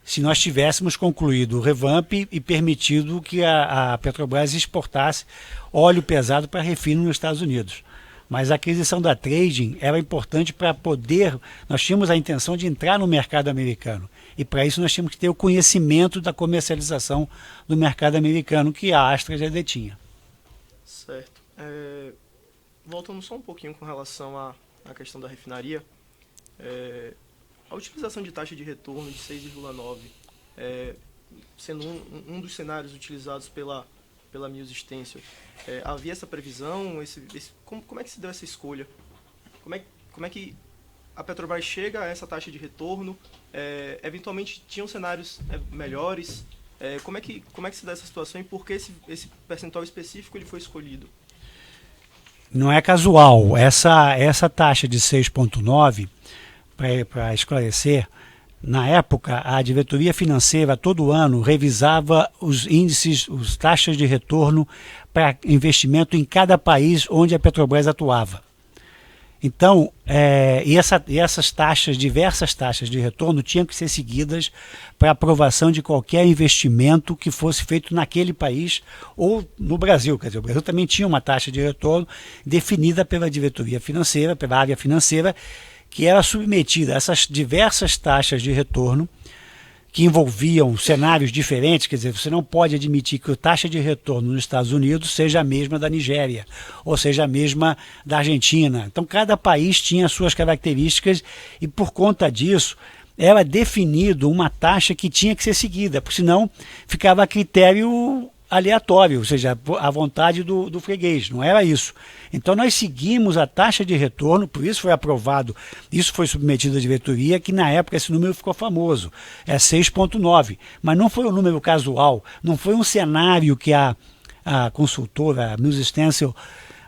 se nós tivéssemos concluído o revamp e permitido que a Petrobras exportasse óleo pesado para refino nos Estados Unidos. Mas a aquisição da trading era importante para poder... Nós tínhamos a intenção de entrar no mercado americano. E para isso nós tínhamos que ter o conhecimento da comercialização do mercado americano que a Astra já detinha. Certo. Voltando só um pouquinho com relação à questão da refinaria, a utilização de taxa de retorno de 6,9, sendo um dos cenários utilizados pela Mills Stencil, havia essa previsão? Como é que se deu essa escolha? Como é que a Petrobras chega a essa taxa de retorno? Eventualmente tinham cenários melhores? Como é que se dá essa situação e por que esse percentual específico ele foi escolhido? Não é casual. Essa taxa de 6,9, para esclarecer, na época a diretoria financeira todo ano revisava os índices, as taxas de retorno para investimento em cada país onde a Petrobras atuava. Então, essas taxas, diversas taxas de retorno, tinham que ser seguidas para aprovação de qualquer investimento que fosse feito naquele país ou no Brasil. Quer dizer, o Brasil também tinha uma taxa de retorno definida pela diretoria financeira, pela área financeira, que era submetida a essas diversas taxas de retorno que envolviam cenários diferentes. Quer dizer, você não pode admitir que a taxa de retorno nos Estados Unidos seja a mesma da Nigéria, ou seja a mesma da Argentina. Então, cada país tinha as suas características e, por conta disso, era definido uma taxa que tinha que ser seguida, porque senão ficava a critério aleatório, ou seja, à vontade do freguês, não era isso. Então nós seguimos a taxa de retorno, por isso foi aprovado, isso foi submetido à diretoria, que na época esse número ficou famoso, 6,9, mas não foi um número casual, não foi um cenário que a consultora, a Mills Stencil,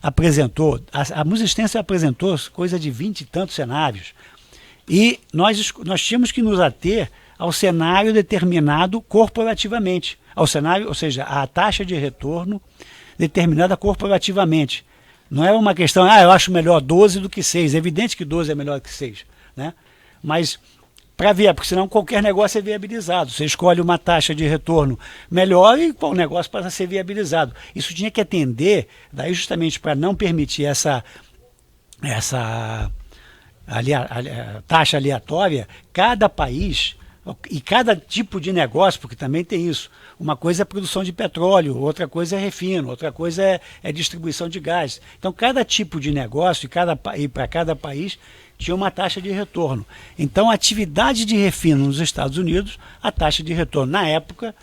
apresentou. A Mills Stencil apresentou coisa de 20 e tantos cenários, e nós tínhamos que nos ater ao cenário determinado corporativamente, ao cenário, ou seja, a taxa de retorno determinada corporativamente. Não é uma questão, eu acho melhor 12 do que 6. É evidente que 12 é melhor que 6, né? Mas para ver, porque senão qualquer negócio é viabilizado. Você escolhe uma taxa de retorno melhor e o negócio passa a ser viabilizado. Isso tinha que atender, daí justamente para não permitir essa taxa aleatória, cada país e cada tipo de negócio, porque também tem isso. Uma coisa é produção de petróleo, outra coisa é refino, outra coisa é distribuição de gás. Então, cada tipo de negócio e para cada país tinha uma taxa de retorno. Então, a atividade de refino nos Estados Unidos, a taxa de retorno na época,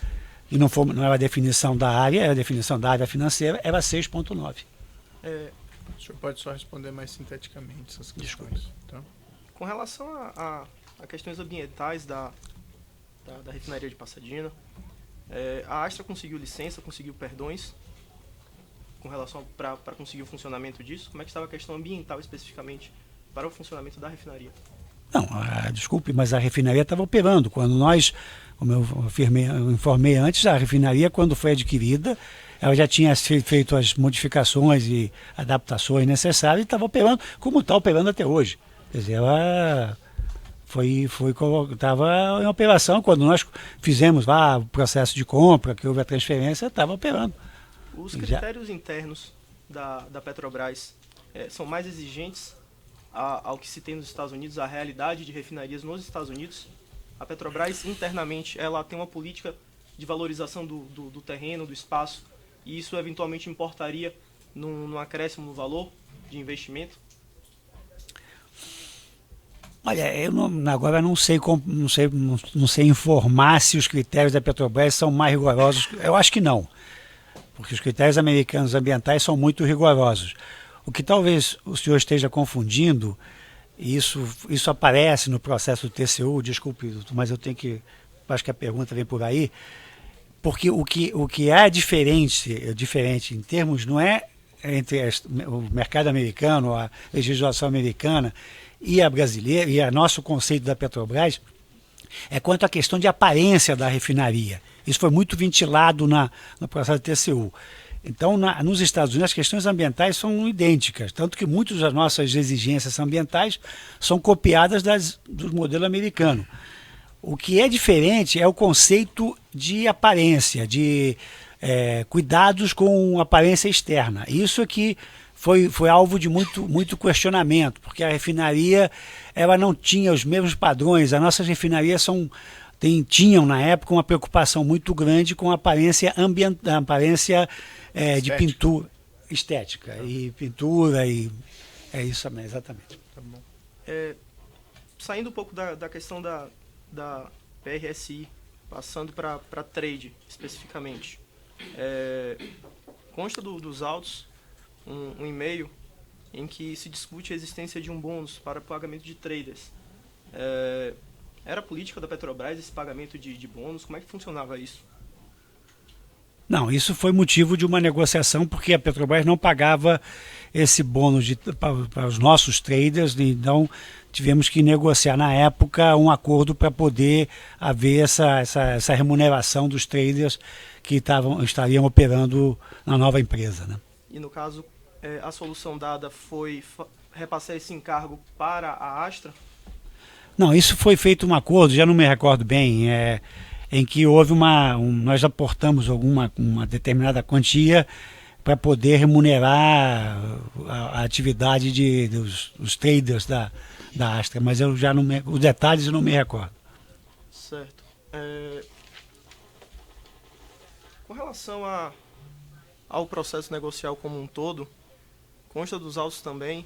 e não era a definição da área, era a definição da área financeira, era 6,9. O senhor pode só responder mais sinteticamente essas questões. Tá? Com relação a questões ambientais da refinaria de Pasadena, a Astra conseguiu licença, conseguiu perdões com relação para conseguir o funcionamento disso? Como é que estava a questão ambiental especificamente para o funcionamento da refinaria. Não, desculpe, mas a refinaria estava operando. Quando nós, como eu informei antes, a refinaria, quando foi adquirida, ela já tinha feito as modificações e adaptações necessárias e estava operando, como está operando até hoje. Quer dizer, ela estava em operação. Quando nós fizemos lá o processo de compra, que houve a transferência, estava operando. Os critérios internos da Petrobras são mais exigentes ao que se tem nos Estados Unidos, a realidade de refinarias nos Estados Unidos. A Petrobras, internamente, ela tem uma política de valorização do terreno, do espaço, e isso eventualmente importaria num acréscimo no valor de investimento? Olha, agora não sei informar se os critérios da Petrobras são mais rigorosos. Eu acho que não, porque os critérios americanos ambientais são muito rigorosos. O que talvez o senhor esteja confundindo, e isso aparece no processo do TCU, desculpe, mas acho que a pergunta vem por aí, porque o que é diferente em termos, não é entre o mercado americano, a legislação americana e a brasileira, e o nosso conceito da Petrobras, é quanto à questão de aparência da refinaria. Isso foi muito ventilado no processo do TCU. Então, nos Estados Unidos, as questões ambientais são idênticas, tanto que muitas das nossas exigências ambientais são copiadas do modelo americano. O que é diferente é o conceito de aparência, de cuidados com aparência externa. Isso é que foi alvo de muito questionamento, porque a refinaria ela não tinha os mesmos padrões. As nossas refinarias tinham, na época, uma preocupação muito grande com a aparência ambiental, aparência de pintura estética e pintura, e é isso mesmo, exatamente. Tá bom. Saindo um pouco da questão da PRSI, passando para trade especificamente, consta dos autos um e-mail em que se discute a existência de um bônus para pagamento de traders. Era política da Petrobras esse pagamento de bônus? Como é que funcionava isso? Não, isso foi motivo de uma negociação, porque a Petrobras não pagava esse bônus para os nossos traders, então tivemos que negociar na época um acordo para poder haver essa remuneração dos traders que estariam operando na nova empresa, né? E no caso, a solução dada foi repassar esse encargo para a Astra? Não, isso foi feito um acordo, já não me recordo bem, em que houve nós aportamos uma determinada quantia para poder remunerar a atividade dos traders da Astra, mas eu já os detalhes eu não me recordo. Certo. Com relação ao processo negocial como um todo, consta dos autos também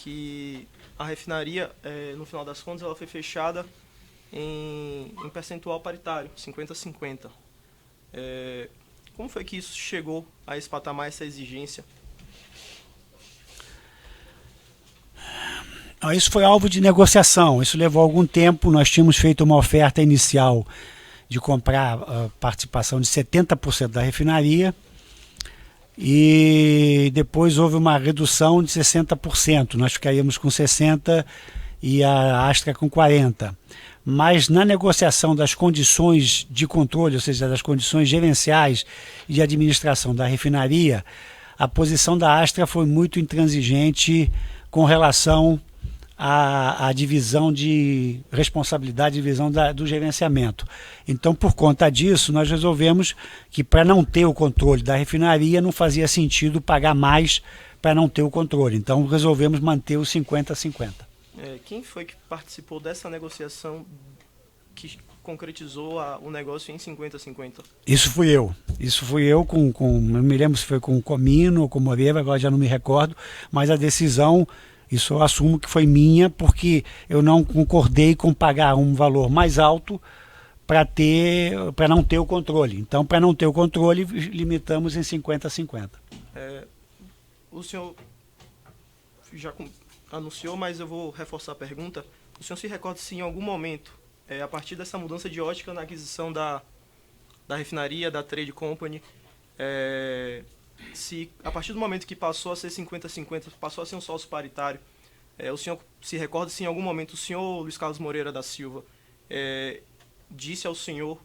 que a refinaria, no final das contas, ela foi fechada em percentual paritário, 50-50. Como foi que isso chegou a esse patamar, essa exigência? Isso foi alvo de negociação, isso levou algum tempo. Nós tínhamos feito uma oferta inicial de comprar a participação de 70% da refinaria, e depois houve uma redução de 60%. Nós ficaríamos com 60% e a Astra com 40%. Mas na negociação das condições de controle, ou seja, das condições gerenciais e de administração da refinaria, a posição da Astra foi muito intransigente com relação à divisão de responsabilidade, divisão do gerenciamento. Então, por conta disso, nós resolvemos que, para não ter o controle da refinaria, não fazia sentido pagar mais para não ter o controle. Então, resolvemos manter o 50-50. Quem foi que participou dessa negociação que concretizou o negócio em 50-50? Isso fui eu. Não me lembro se foi com o Comino ou com o Moreira, agora já não me recordo, mas a decisão, isso eu assumo que foi minha, porque eu não concordei com pagar um valor mais alto para não ter o controle. Então, para não ter o controle, limitamos em 50-50. O senhor já anunciou, mas eu vou reforçar a pergunta. O senhor se recorda se em algum momento, a partir dessa mudança de ótica na aquisição da refinaria, da Trade Company, se a partir do momento que passou a ser 50-50, passou a ser um sócio paritário, O senhor se recorda se em algum momento o senhor Luiz Carlos Moreira da Silva disse ao senhor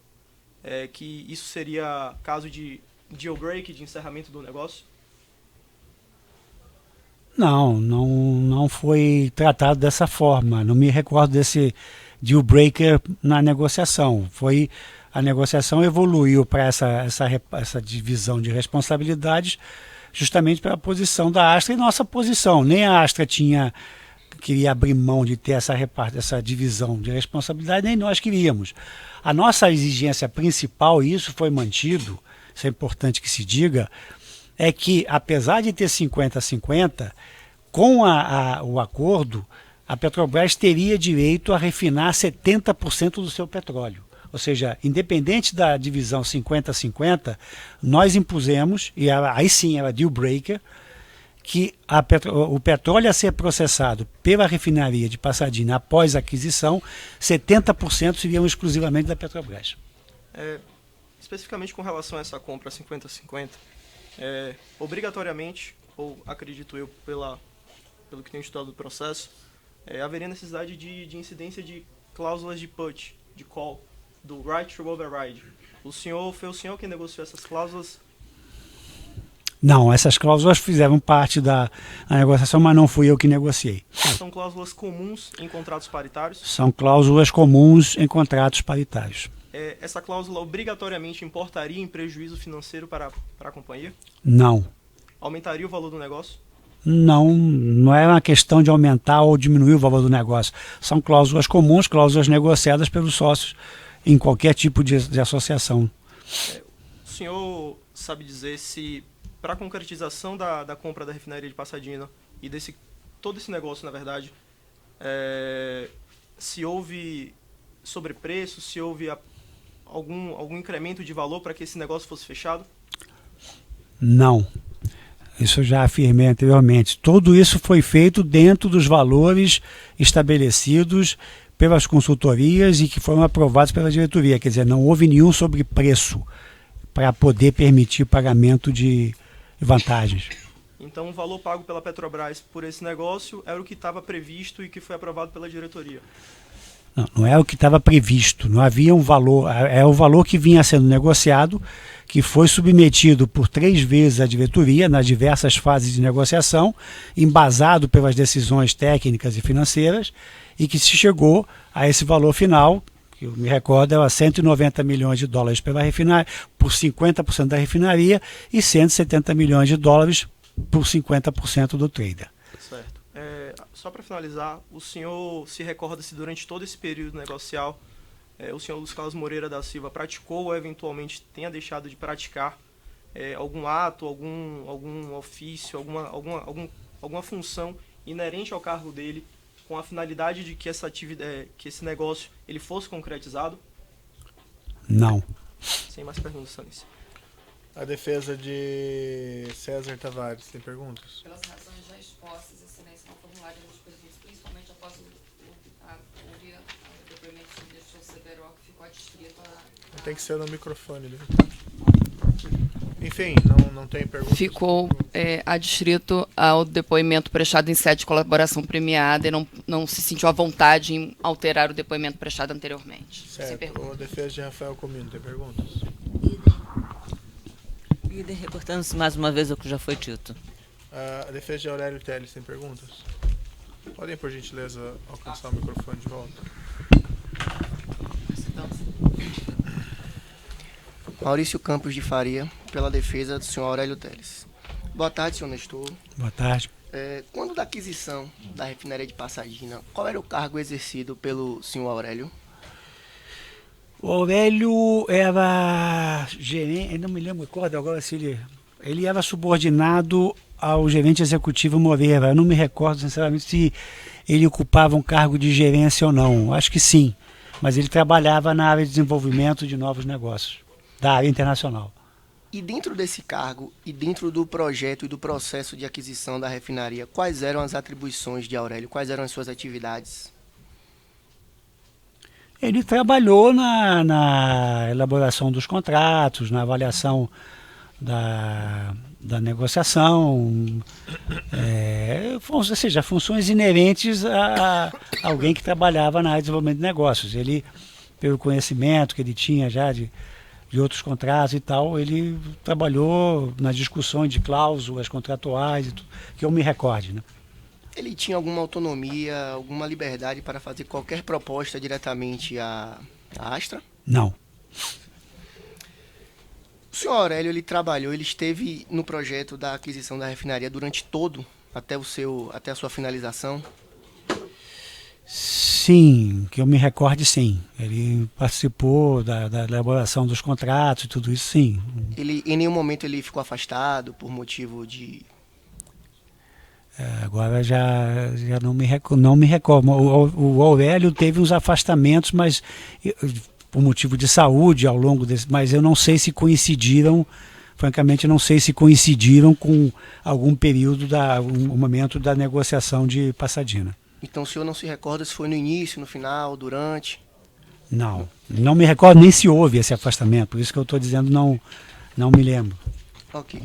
que isso seria caso de deal break, de encerramento do negócio? Não foi tratado dessa forma. Não me recordo desse deal breaker na negociação. A negociação evoluiu para essa divisão de responsabilidades justamente pela posição da Astra e nossa posição. Nem a Astra queria abrir mão de ter essa divisão de responsabilidade, nem nós queríamos. A nossa exigência principal, e isso foi mantido, isso é importante que se diga, é que, apesar de ter 50-50, com o acordo, a Petrobras teria direito a refinar 70% do seu petróleo. Ou seja, independente da divisão 50-50, nós impusemos, e aí sim era deal breaker, que o petróleo a ser processado pela refinaria de Pasadena após a aquisição, 70% seriam exclusivamente da Petrobras. Especificamente com relação a essa compra 50-50, obrigatoriamente, ou acredito eu, pelo que tenho estudado do processo, haveria necessidade de incidência de cláusulas de put, de call, do right to override. Foi o senhor que negociou essas cláusulas? Não, essas cláusulas fizeram parte da negociação, mas não fui eu que negociei. São cláusulas comuns em contratos paritários? São cláusulas comuns em contratos paritários. Essa cláusula obrigatoriamente importaria em prejuízo financeiro para a companhia? Não. Aumentaria o valor do negócio? Não é uma questão de aumentar ou diminuir o valor do negócio. São cláusulas comuns, cláusulas negociadas pelos sócios em qualquer tipo de associação. O senhor sabe dizer se, para a concretização da compra da refinaria de Pasadena e todo esse negócio, na verdade, se houve sobrepreço, se houve algum incremento de valor para que esse negócio fosse fechado? Não. Isso eu já afirmei anteriormente. Tudo isso foi feito dentro dos valores estabelecidos pelas consultorias e que foram aprovados pela diretoria. Quer dizer, não houve nenhum sobrepreço para poder permitir pagamento de vantagens. Então o valor pago pela Petrobras por esse negócio era o que estava previsto e que foi aprovado pela diretoria? Não é o que estava previsto, não havia um valor, é o valor que vinha sendo negociado, que foi submetido por 3 vezes à diretoria nas diversas fases de negociação, embasado pelas decisões técnicas e financeiras, e que se chegou a esse valor final, que eu me recordo era 190 milhões de dólares pela refinaria, por 50% da refinaria, e 170 milhões de dólares por 50% do trader. Certo. Só para finalizar, o senhor se recorda se durante todo esse período negocial o senhor Luiz Carlos Moreira da Silva praticou ou eventualmente tenha deixado de praticar algum ato, algum ofício, alguma função inerente ao cargo dele com a finalidade de que esse negócio ele fosse concretizado? Não. Sem mais perguntas, Sanícia. A defesa de César Tavares, tem perguntas? Pelas razões já expostas, excelência, no formulário dos depoimentos, principalmente após ouvir o depoimento sobre o Dr. Severo, que ficou adstrito a... Tem que ser no microfone dele. Enfim, não tem perguntas? Ficou adstrito ao depoimento prestado em sede de colaboração premiada e não se sentiu à vontade em alterar o depoimento prestado anteriormente. Certo. A defesa de Rafael Comino, tem perguntas? Líder, reportando-se mais uma vez o que já foi dito. A defesa de Aurélio Teles tem perguntas? Podem, por gentileza, alcançar o microfone de volta. Maurício Campos de Faria, pela defesa do senhor Aurélio Teles. Boa tarde, senhor Nestor. Boa tarde. Quando da aquisição da refinaria de Pasadena, qual era o cargo exercido pelo senhor Aurélio? O Aurélio era gerente, não me lembro agora se ele era subordinado ao gerente executivo Moreira. Eu não me recordo, sinceramente, se ele ocupava um cargo de gerência ou não. Acho que sim, mas ele trabalhava na área de desenvolvimento de novos negócios, da área internacional. E dentro desse cargo, e dentro do projeto e do processo de aquisição da refinaria, quais eram as atribuições de Aurélio? Quais eram as suas atividades? Ele trabalhou na elaboração dos contratos, na avaliação da negociação, ou seja, funções inerentes a alguém que trabalhava na área de desenvolvimento de negócios. Ele, pelo conhecimento que ele tinha já de outros contratos e tal, ele trabalhou nas discussões de cláusulas contratuais, e tudo, que eu me recorde, né? Ele tinha alguma autonomia, alguma liberdade para fazer qualquer proposta diretamente à Astra? Não. O senhor Aurélio, ele esteve no projeto da aquisição da refinaria durante todo, até a sua finalização? Sim, que eu me recorde, sim. Ele participou da elaboração dos contratos e tudo isso, sim. Ele, em nenhum momento ele ficou afastado por motivo de... Agora já não me recordo. O Aurélio teve uns afastamentos, mas por motivo de saúde ao longo desse... Mas eu não sei se coincidiram, francamente, não sei se coincidiram com algum período, um momento da negociação de Pasadena. Então o senhor não se recorda se foi no início, no final, durante? Não me recordo nem se houve esse afastamento, por isso que eu estou dizendo não me lembro. Ok.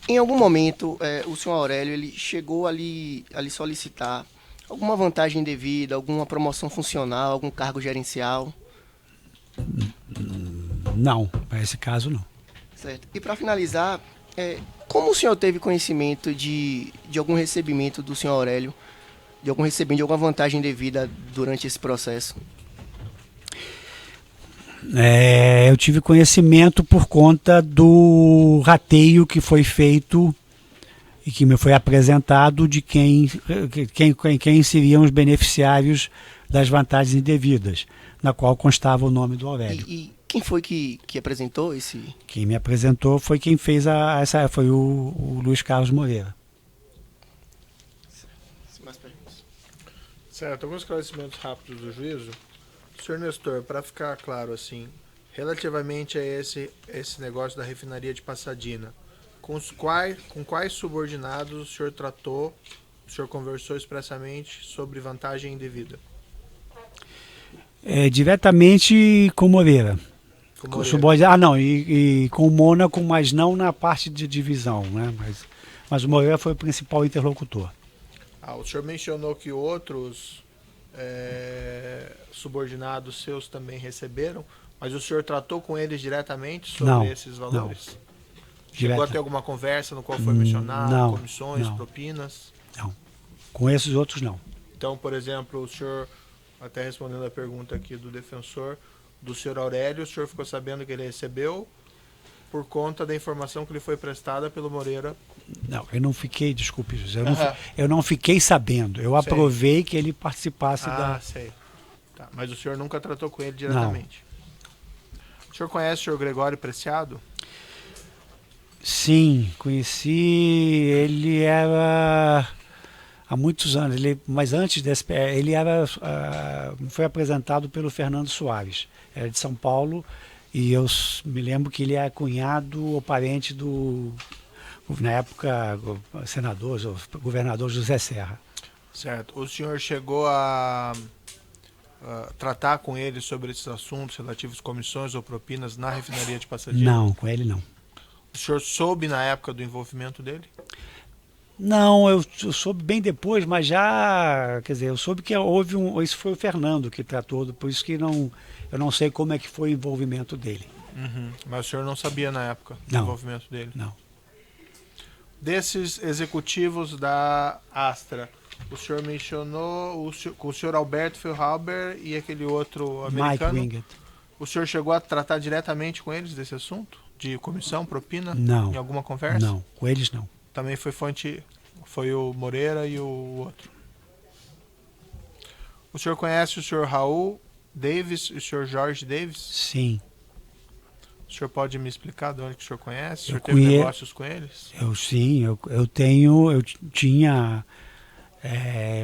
Em algum momento, o senhor Aurélio ele chegou ali solicitar alguma vantagem devida, alguma promoção funcional, algum cargo gerencial? Não, para esse caso não. Certo. E para finalizar, como o senhor teve conhecimento de algum recebimento do senhor Aurélio, de algum recebimento de alguma vantagem devida durante esse processo? Eu tive conhecimento por conta do rateio que foi feito e que me foi apresentado de quem seriam os beneficiários das vantagens indevidas, na qual constava o nome do Aurélio. E quem foi que apresentou esse? Quem me apresentou foi quem fez foi o Luiz Carlos Moreira. Certo, alguns esclarecimentos rápidos do juízo. Senhor Nestor, para ficar claro assim, relativamente a esse negócio da refinaria de Pasadena, com quais subordinados o senhor tratou, o senhor conversou expressamente sobre vantagem indevida? Diretamente com Moreira. Com Moreira. E com o Mônaco, mas não na parte de divisão, né? Mas o Moreira foi o principal interlocutor. O senhor mencionou que outros subordinados seus também receberam, mas o senhor tratou com eles diretamente sobre esses valores? Não. Chegou a ter alguma conversa no qual foi mencionado, comissões, propinas? Não, com esses outros não. Então, por exemplo, o senhor, até respondendo a pergunta aqui do defensor, do senhor Aurélio, o senhor ficou sabendo que ele recebeu por conta da informação que lhe foi prestada pelo Moreira? Não, eu não fiquei, desculpe, José, eu não fiquei sabendo. Eu aprovei que ele participasse sei. Tá, mas o senhor nunca tratou com ele diretamente? Não. O senhor conhece o senhor Gregório Preciado? Sim, conheci. Ele era há muitos anos, mas antes desse, ele foi apresentado pelo Fernando Soares, era de São Paulo, e eu me lembro que ele é cunhado ou parente do, na época, senador, governador José Serra. Certo. O senhor chegou a tratar com ele sobre esses assuntos relativos a comissões ou propinas na refinaria de Pasadena? Não, com ele não. O senhor soube na época do envolvimento dele? Não, eu soube bem depois, mas já, quer dizer, eu soube que houve isso foi o Fernando que tratou, por isso que eu não sei como é que foi o envolvimento dele. Uhum. Mas o senhor não sabia na época do envolvimento dele? Não. Desses executivos da Astra, o senhor mencionou com o senhor Alberto Fehlhaber e aquele outro americano? Mike Winget. O senhor chegou a tratar diretamente com eles desse assunto? De comissão, propina? Não. Em alguma conversa? Não, com eles não. Também foi o Moreira e o outro. O senhor conhece o senhor Raul Davis e o senhor Jorge Davis? Sim. O senhor pode me explicar de onde que o senhor conhece? O senhor teve negócios com eles? Eu tinha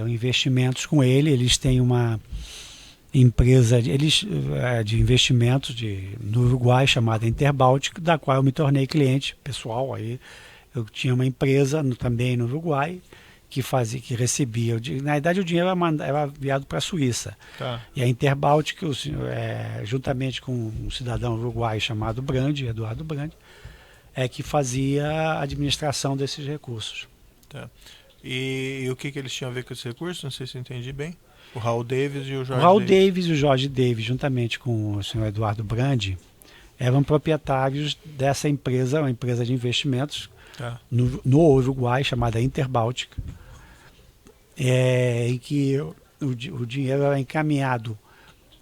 investimentos com ele. Eles têm uma empresa de investimentos no Uruguai chamada Interbáltica, da qual eu me tornei cliente pessoal. Aí eu tinha uma empresa também no Uruguai que recebia, na verdade o dinheiro era enviado para a Suíça. Tá. E a Interbáltica, juntamente com um cidadão uruguaio chamado Brandi, Eduardo Brandi, é que fazia a administração desses recursos. Tá. E o que eles tinham a ver com esses recursos? Não sei se eu entendi bem. O Raul Davis e o Jorge O Raul Davis e o Jorge Davis, juntamente com o senhor Eduardo Brandi, eram proprietários dessa empresa, uma empresa de investimentos, Tá. no Uruguai, chamada Interbáltica, em que o dinheiro era encaminhado.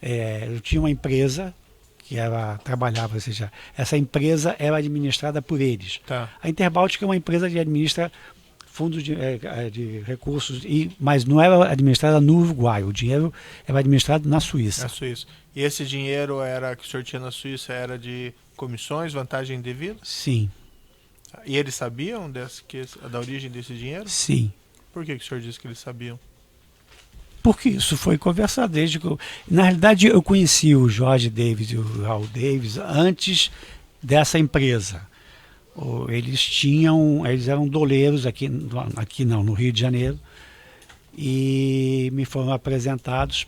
Eu tinha uma empresa que trabalhava, ou seja, essa empresa era administrada por eles. Tá. A Interbáltica é uma empresa que administra fundos de recursos, mas não era administrada no Uruguai, o dinheiro era administrado na Suíça. Na Suíça. E esse dinheiro que o senhor tinha na Suíça era de comissões, vantagem devida? Sim. E eles sabiam da origem desse dinheiro? Sim. Por que o senhor disse que eles sabiam? Porque isso foi conversado desde que na realidade, eu conheci o Jorge Davis e o Raul Davis antes dessa empresa. Eles eram doleiros aqui não, no Rio de Janeiro, e me foram apresentados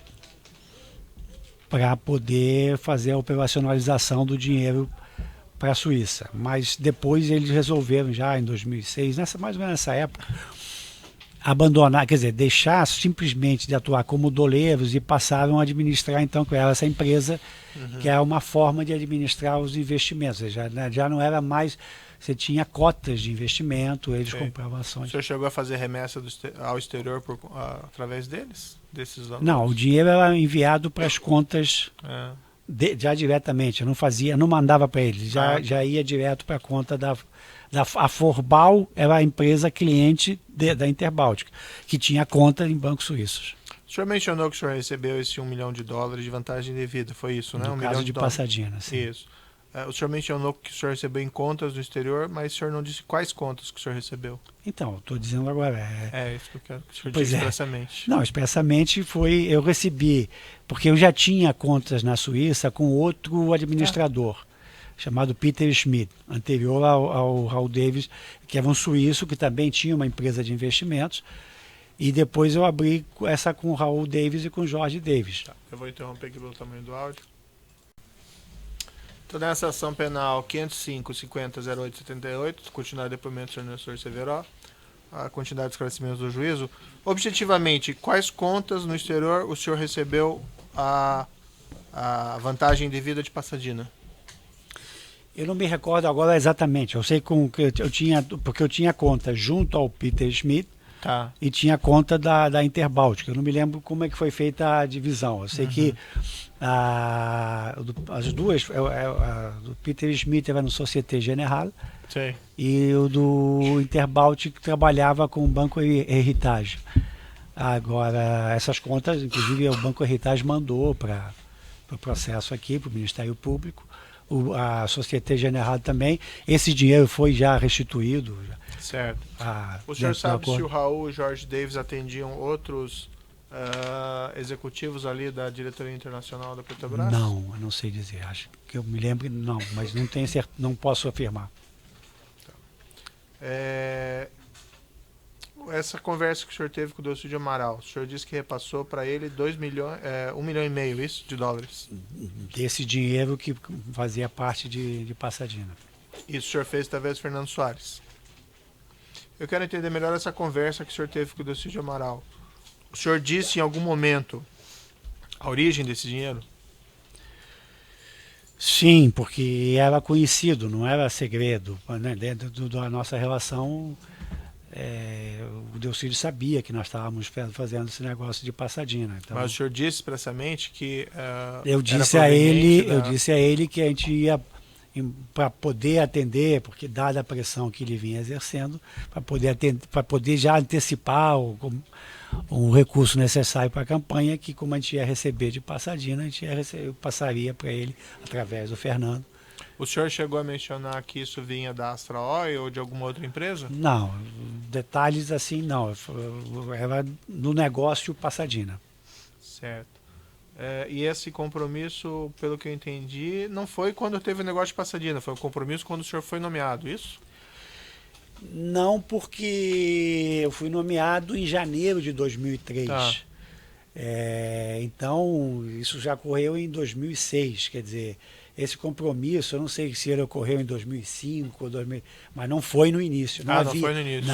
para poder fazer a operacionalização do dinheiro para a Suíça. Mas depois eles resolveram, já em 2006, mais ou menos nessa época, abandonar, quer dizer, deixar simplesmente de atuar como doleiros e passaram a administrar então com ela essa empresa, que é uma forma de administrar os investimentos. Já não era mais, você tinha cotas de investimento, eles compravam ações. O senhor chegou a fazer remessa ao exterior através deles? Desses anos? Não, o dinheiro era enviado para as contas já diretamente, eu não mandava para eles, já ia direto para a conta a Forbal era a empresa cliente da Interbáltica, que tinha conta em bancos suíços. O senhor mencionou que o senhor recebeu esse $1 milhão de vantagem devida, foi isso, né? No caso de Pasadena, sim. Isso. O senhor mencionou que o senhor recebeu em contas no exterior, mas o senhor não disse quais contas que o senhor recebeu. Então, estou dizendo agora. Isso que eu quero que o senhor diga expressamente. Não, expressamente eu recebi, porque eu já tinha contas na Suíça com outro administrador, chamado Peter Schmidt, anterior ao Raul Davis, que era um suíço que também tinha uma empresa de investimentos, e depois eu abri essa com o Raul Davis e com o Jorge Davis. Eu vou interromper aqui pelo tamanho do áudio. Então, nessa ação penal 505-50-08-78, continuar depoimento do senhor Nestor Severo, a quantidade de esclarecimentos do juízo. Objetivamente, quais contas no exterior o senhor recebeu a vantagem devida de Pasadena? Eu não me recordo agora exatamente. Eu sei porque eu tinha conta junto ao Peter Schmidt e tinha conta da Interbáltica. Eu não me lembro como é que foi feita a divisão. Eu sei que as duas, do Peter Schmidt era no Société Générale e o do Interbáltica trabalhava com o Banco Heritage. Agora, essas contas, inclusive o Banco Heritage mandou para o processo aqui, para o Ministério Público. A Société Générale também. Esse dinheiro foi já restituído. Certo. O senhor sabe se o Raul e o Jorge Davis atendiam outros executivos ali da diretoria internacional da Petrobras? Não, eu não sei dizer. Acho que eu me lembro, não, mas não tenho não posso afirmar. Essa conversa que o senhor teve com o Delcídio Amaral, o senhor disse que repassou para ele $1,5 milhões, isso, de dólares. Desse dinheiro que fazia parte de Pasadena. Isso o senhor fez através do Fernando Soares. Eu quero entender melhor essa conversa que o senhor teve com o Delcídio Amaral. O senhor disse em algum momento a origem desse dinheiro? Sim, porque era conhecido, não era segredo. Né? Dentro da nossa relação, o Delcídio sabia que nós estávamos fazendo esse negócio de Pasadena. Então, mas o senhor disse expressamente que eu disse a ele que a gente ia para poder atender, porque dada a pressão que ele vinha exercendo, para poder já antecipar o recurso necessário para a campanha, que como a gente ia receber de Pasadena, eu passaria para ele através do Fernando. O senhor chegou a mencionar que isso vinha da Astra Oil ou de alguma outra empresa? Não, detalhes assim não, era no negócio Pasadena. Certo. E esse compromisso, pelo que eu entendi, não foi quando teve o negócio de Pasadena, foi um compromisso quando o senhor foi nomeado, isso? Não, porque eu fui nomeado em janeiro de 2003. Então, isso já ocorreu em 2006, quer dizer, esse compromisso, eu não sei se ele ocorreu em 2005 ou 2000, mas não foi no início. Não foi no início.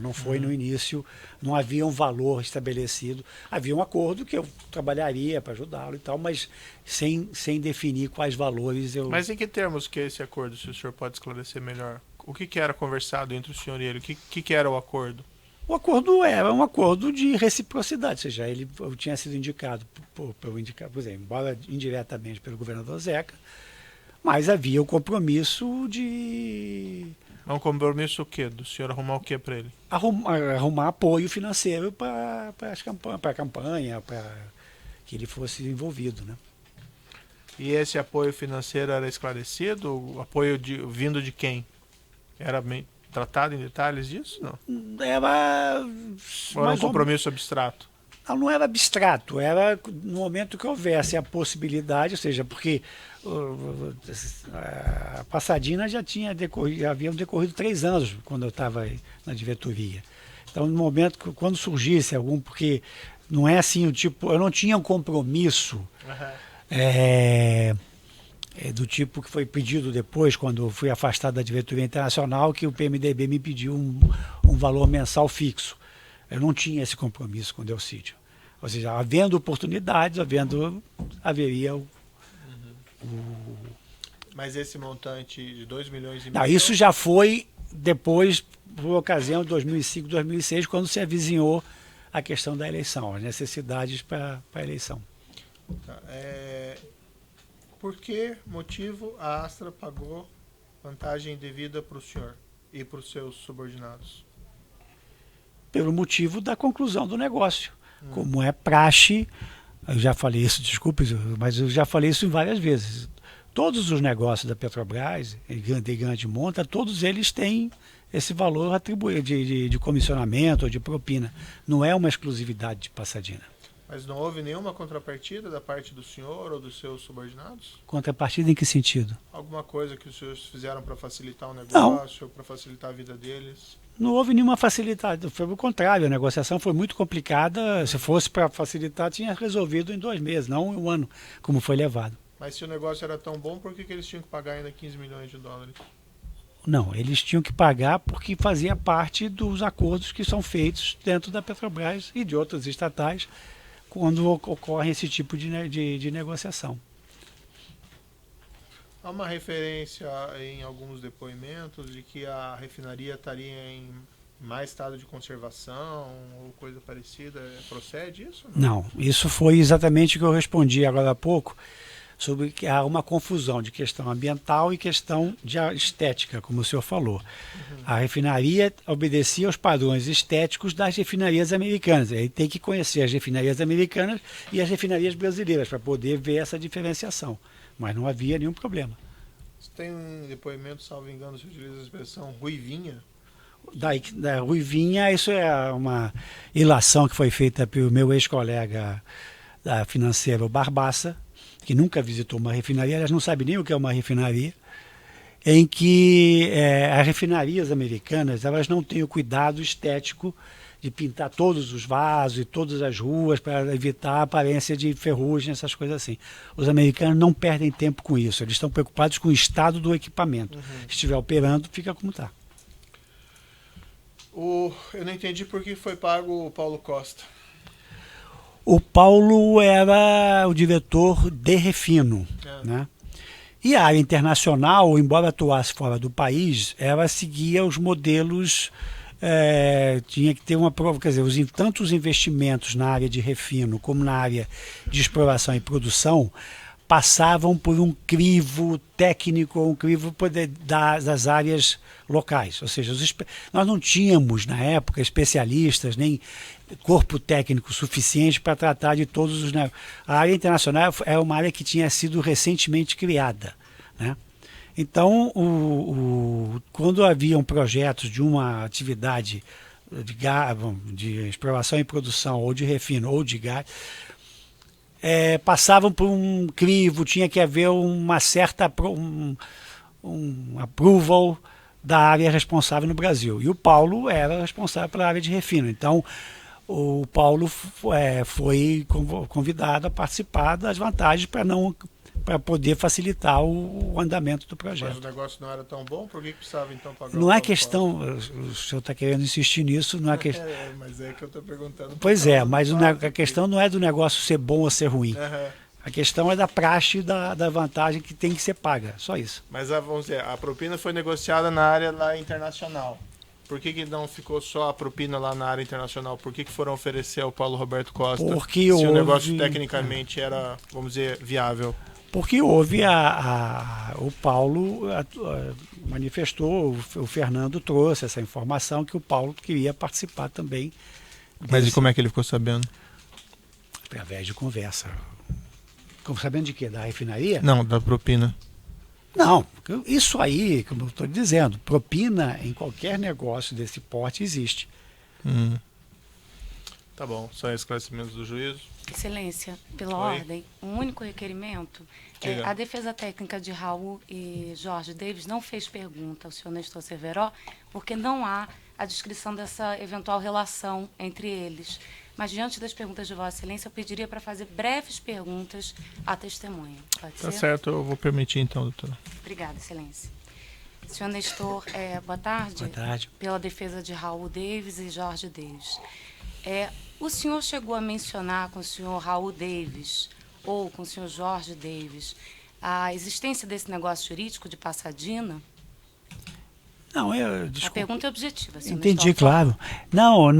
Não foi no início. Não havia um valor estabelecido. Havia um acordo que eu trabalharia para ajudá-lo e tal, mas sem definir quais valores eu... Mas em que termos que é esse acordo, se o senhor pode esclarecer melhor? O que era conversado entre o senhor e ele? O que era o acordo? O acordo era um acordo de reciprocidade, ou seja, eu tinha sido indicado, por exemplo, embora indiretamente pelo governador Zeca, mas havia o compromisso de... É um compromisso o quê? Do senhor arrumar o quê para ele? Arrumar apoio financeiro para a campanha, para que ele fosse envolvido, né? E esse apoio financeiro era esclarecido? O apoio vindo de quem? Era tratado em detalhes disso? Não. Era um compromisso abstrato? Não era abstrato, era no momento que houvesse a possibilidade, ou seja, porque a Pasadena já haviam decorrido 3 anos quando eu estava na diretoria. Então, no momento que quando surgisse porque não é assim o tipo, eu não tinha um compromisso do tipo que foi pedido depois, quando eu fui afastado da diretoria internacional, que o PMDB me pediu um valor mensal fixo. Eu não tinha esse compromisso com o Delcídio. Ou seja, havendo oportunidades, haveria Mas esse montante de 2 milhões e meio... Não, isso já foi depois, por ocasião de 2005, 2006, quando se avizinhou a questão da eleição, as necessidades para a eleição. Tá, por que motivo a Astra pagou vantagem devida para o senhor e para os seus subordinados? Pelo motivo da conclusão do negócio. Como é praxe, eu já falei isso, desculpe, mas eu já falei isso várias vezes. Todos os negócios da Petrobras, de grande monta, todos eles têm esse valor atribuído de comissionamento ou de propina. Não é uma exclusividade de Pasadena. Mas não houve nenhuma contrapartida da parte do senhor ou dos seus subordinados? Contrapartida em que sentido? Alguma coisa que os senhores fizeram para facilitar o negócio, para facilitar a vida deles? Não houve nenhuma facilidade, foi o contrário, a negociação foi muito complicada. Se fosse para facilitar, tinha resolvido em 2 meses, não em 1 ano, como foi levado. Mas se o negócio era tão bom, por que eles tinham que pagar ainda 15 milhões de dólares? Não, eles tinham que pagar porque fazia parte dos acordos que são feitos dentro da Petrobras e de outras estatais quando ocorre esse tipo de negociação. Há uma referência em alguns depoimentos de que a refinaria estaria em mais estado de conservação ou coisa parecida. Procede isso? Não, isso foi exatamente o que eu respondi agora há pouco, sobre que há uma confusão de questão ambiental e questão de estética, como o senhor falou. A refinaria obedecia aos padrões estéticos das refinarias americanas. Ele tem que conhecer as refinarias americanas e as refinarias brasileiras para poder ver essa diferenciação. Mas não havia nenhum problema. Você tem um depoimento, salvo engano, se utiliza a expressão ruivinha? Da ruivinha, isso é uma ilação que foi feita pelo meu ex-colega da financeira, o Barbaça, que nunca visitou uma refinaria, aliás, não sabe nem o que é uma refinaria, em que as refinarias americanas elas não têm o cuidado estético de pintar todos os vasos e todas as ruas para evitar a aparência de ferrugem, essas coisas assim. Os americanos não perdem tempo com isso, eles estão preocupados com o estado do equipamento. Se estiver operando, fica como está. Eu não entendi por que foi pago o Paulo Costa. O Paulo era o diretor de refino, né? E a área internacional, embora atuasse fora do país, ela seguia os modelos, tinha que ter uma prova, quer dizer, tanto os investimentos na área de refino como na área de exploração e produção passavam por um crivo técnico, um crivo das áreas locais. Ou seja, nós não tínhamos, na época, especialistas, nem corpo técnico suficiente para tratar de todos os... A área internacional é uma área que tinha sido recentemente criada, né? Então, quando haviam projetos de uma atividade de exploração e produção, ou de refino, ou de gás, passavam por um crivo, tinha que haver uma certa um approval da área responsável no Brasil. E o Paulo era responsável pela área de refino. Então, o Paulo foi convidado a participar das vantagens para para poder facilitar o andamento do Mas projeto. o negócio não era tão bom, por que precisava então pagar Não o é Paulo questão, o senhor está querendo insistir nisso, não é questão. mas é que eu estou perguntando. Pois é, mas a questão não é do negócio ser bom ou ser ruim. A questão é da praxe da vantagem que tem que ser paga, só isso. Mas vamos dizer, a propina foi negociada na área lá internacional. Por que não ficou só a propina lá na área internacional? Por que foram oferecer ao Paulo Roberto Costa Porque se houve, o negócio tecnicamente era, vamos dizer, viável? Porque houve o Paulo manifestou, o Fernando trouxe essa informação que o Paulo queria participar também. Mas e como é que ele ficou sabendo? Através de conversa. Sabendo de quê? Da refinaria? Não, da propina. Não, isso aí, como eu estou dizendo, propina em qualquer negócio desse porte existe. Tá bom, só esclarecimentos do juízo. Excelência, pela Oi. ordem, um único requerimento. Diga. A defesa técnica de Raul e Jorge Davis não fez pergunta ao senhor Nestor Cerveró, porque não há a descrição dessa eventual relação entre eles. Mas, diante das perguntas de Vossa Excelência, eu pediria para fazer breves perguntas à testemunha. Pode Tá ser? certo, eu vou permitir então, doutora. Obrigada, Excelência. Senhor Nestor, boa tarde. Boa tarde. Pela defesa de Raul Davis e Jorge Davis. O senhor chegou a mencionar com o senhor Raul Davis ou com o senhor Jorge Davis a existência desse negócio jurídico de Passadina? Não, A desculpa. pergunta é objetiva, senhor Entendi, Nestor. claro. Eu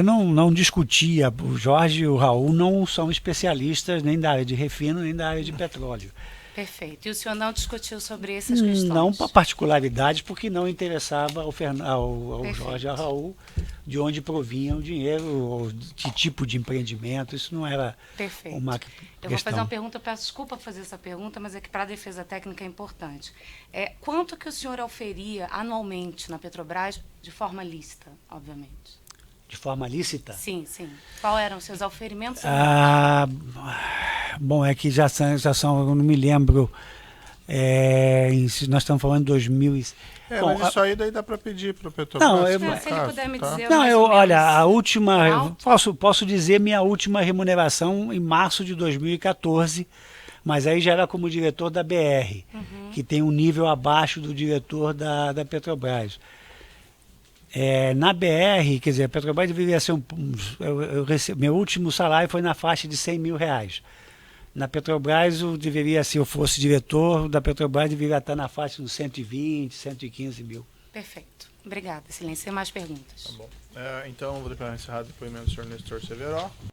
não discutia. O Jorge e o Raul não são especialistas nem da área de refino, nem da área de petróleo. Perfeito. E o senhor não discutiu sobre essas questões? Não para particularidades, porque não interessava ao Perfeito. Jorge e ao Raul de onde provinha o dinheiro, ou que tipo de empreendimento. Isso não era Perfeito. uma Eu questão. vou fazer uma pergunta, peço desculpa por fazer essa pergunta, mas é que para a defesa técnica é importante. Quanto que o senhor oferia anualmente na Petrobras, de forma lícita, obviamente? De forma lícita? Sim, sim. Qual eram os seus auferimentos? Bom, é que já são, eu não me lembro. Nós estamos falando de 2000. Bom, mas isso aí daí dá para pedir para o Petrobras. Não, Se ele puder me dizer Não, mais ou menos olha, a última. alto. Posso dizer minha última remuneração em março de 2014, mas aí já era como diretor da BR, que tem um nível abaixo do diretor da Petrobras. Na BR, quer dizer, a Petrobras deveria ser meu último salário foi na faixa de R$100 mil. Na Petrobras, se eu fosse diretor da Petrobras, deveria estar na faixa dos 120, 115 mil. Perfeito. Obrigada, Excelência. Sem mais perguntas. Tá bom. Então, vou declarar encerrado o depoimento do senhor Nestor Cerveró.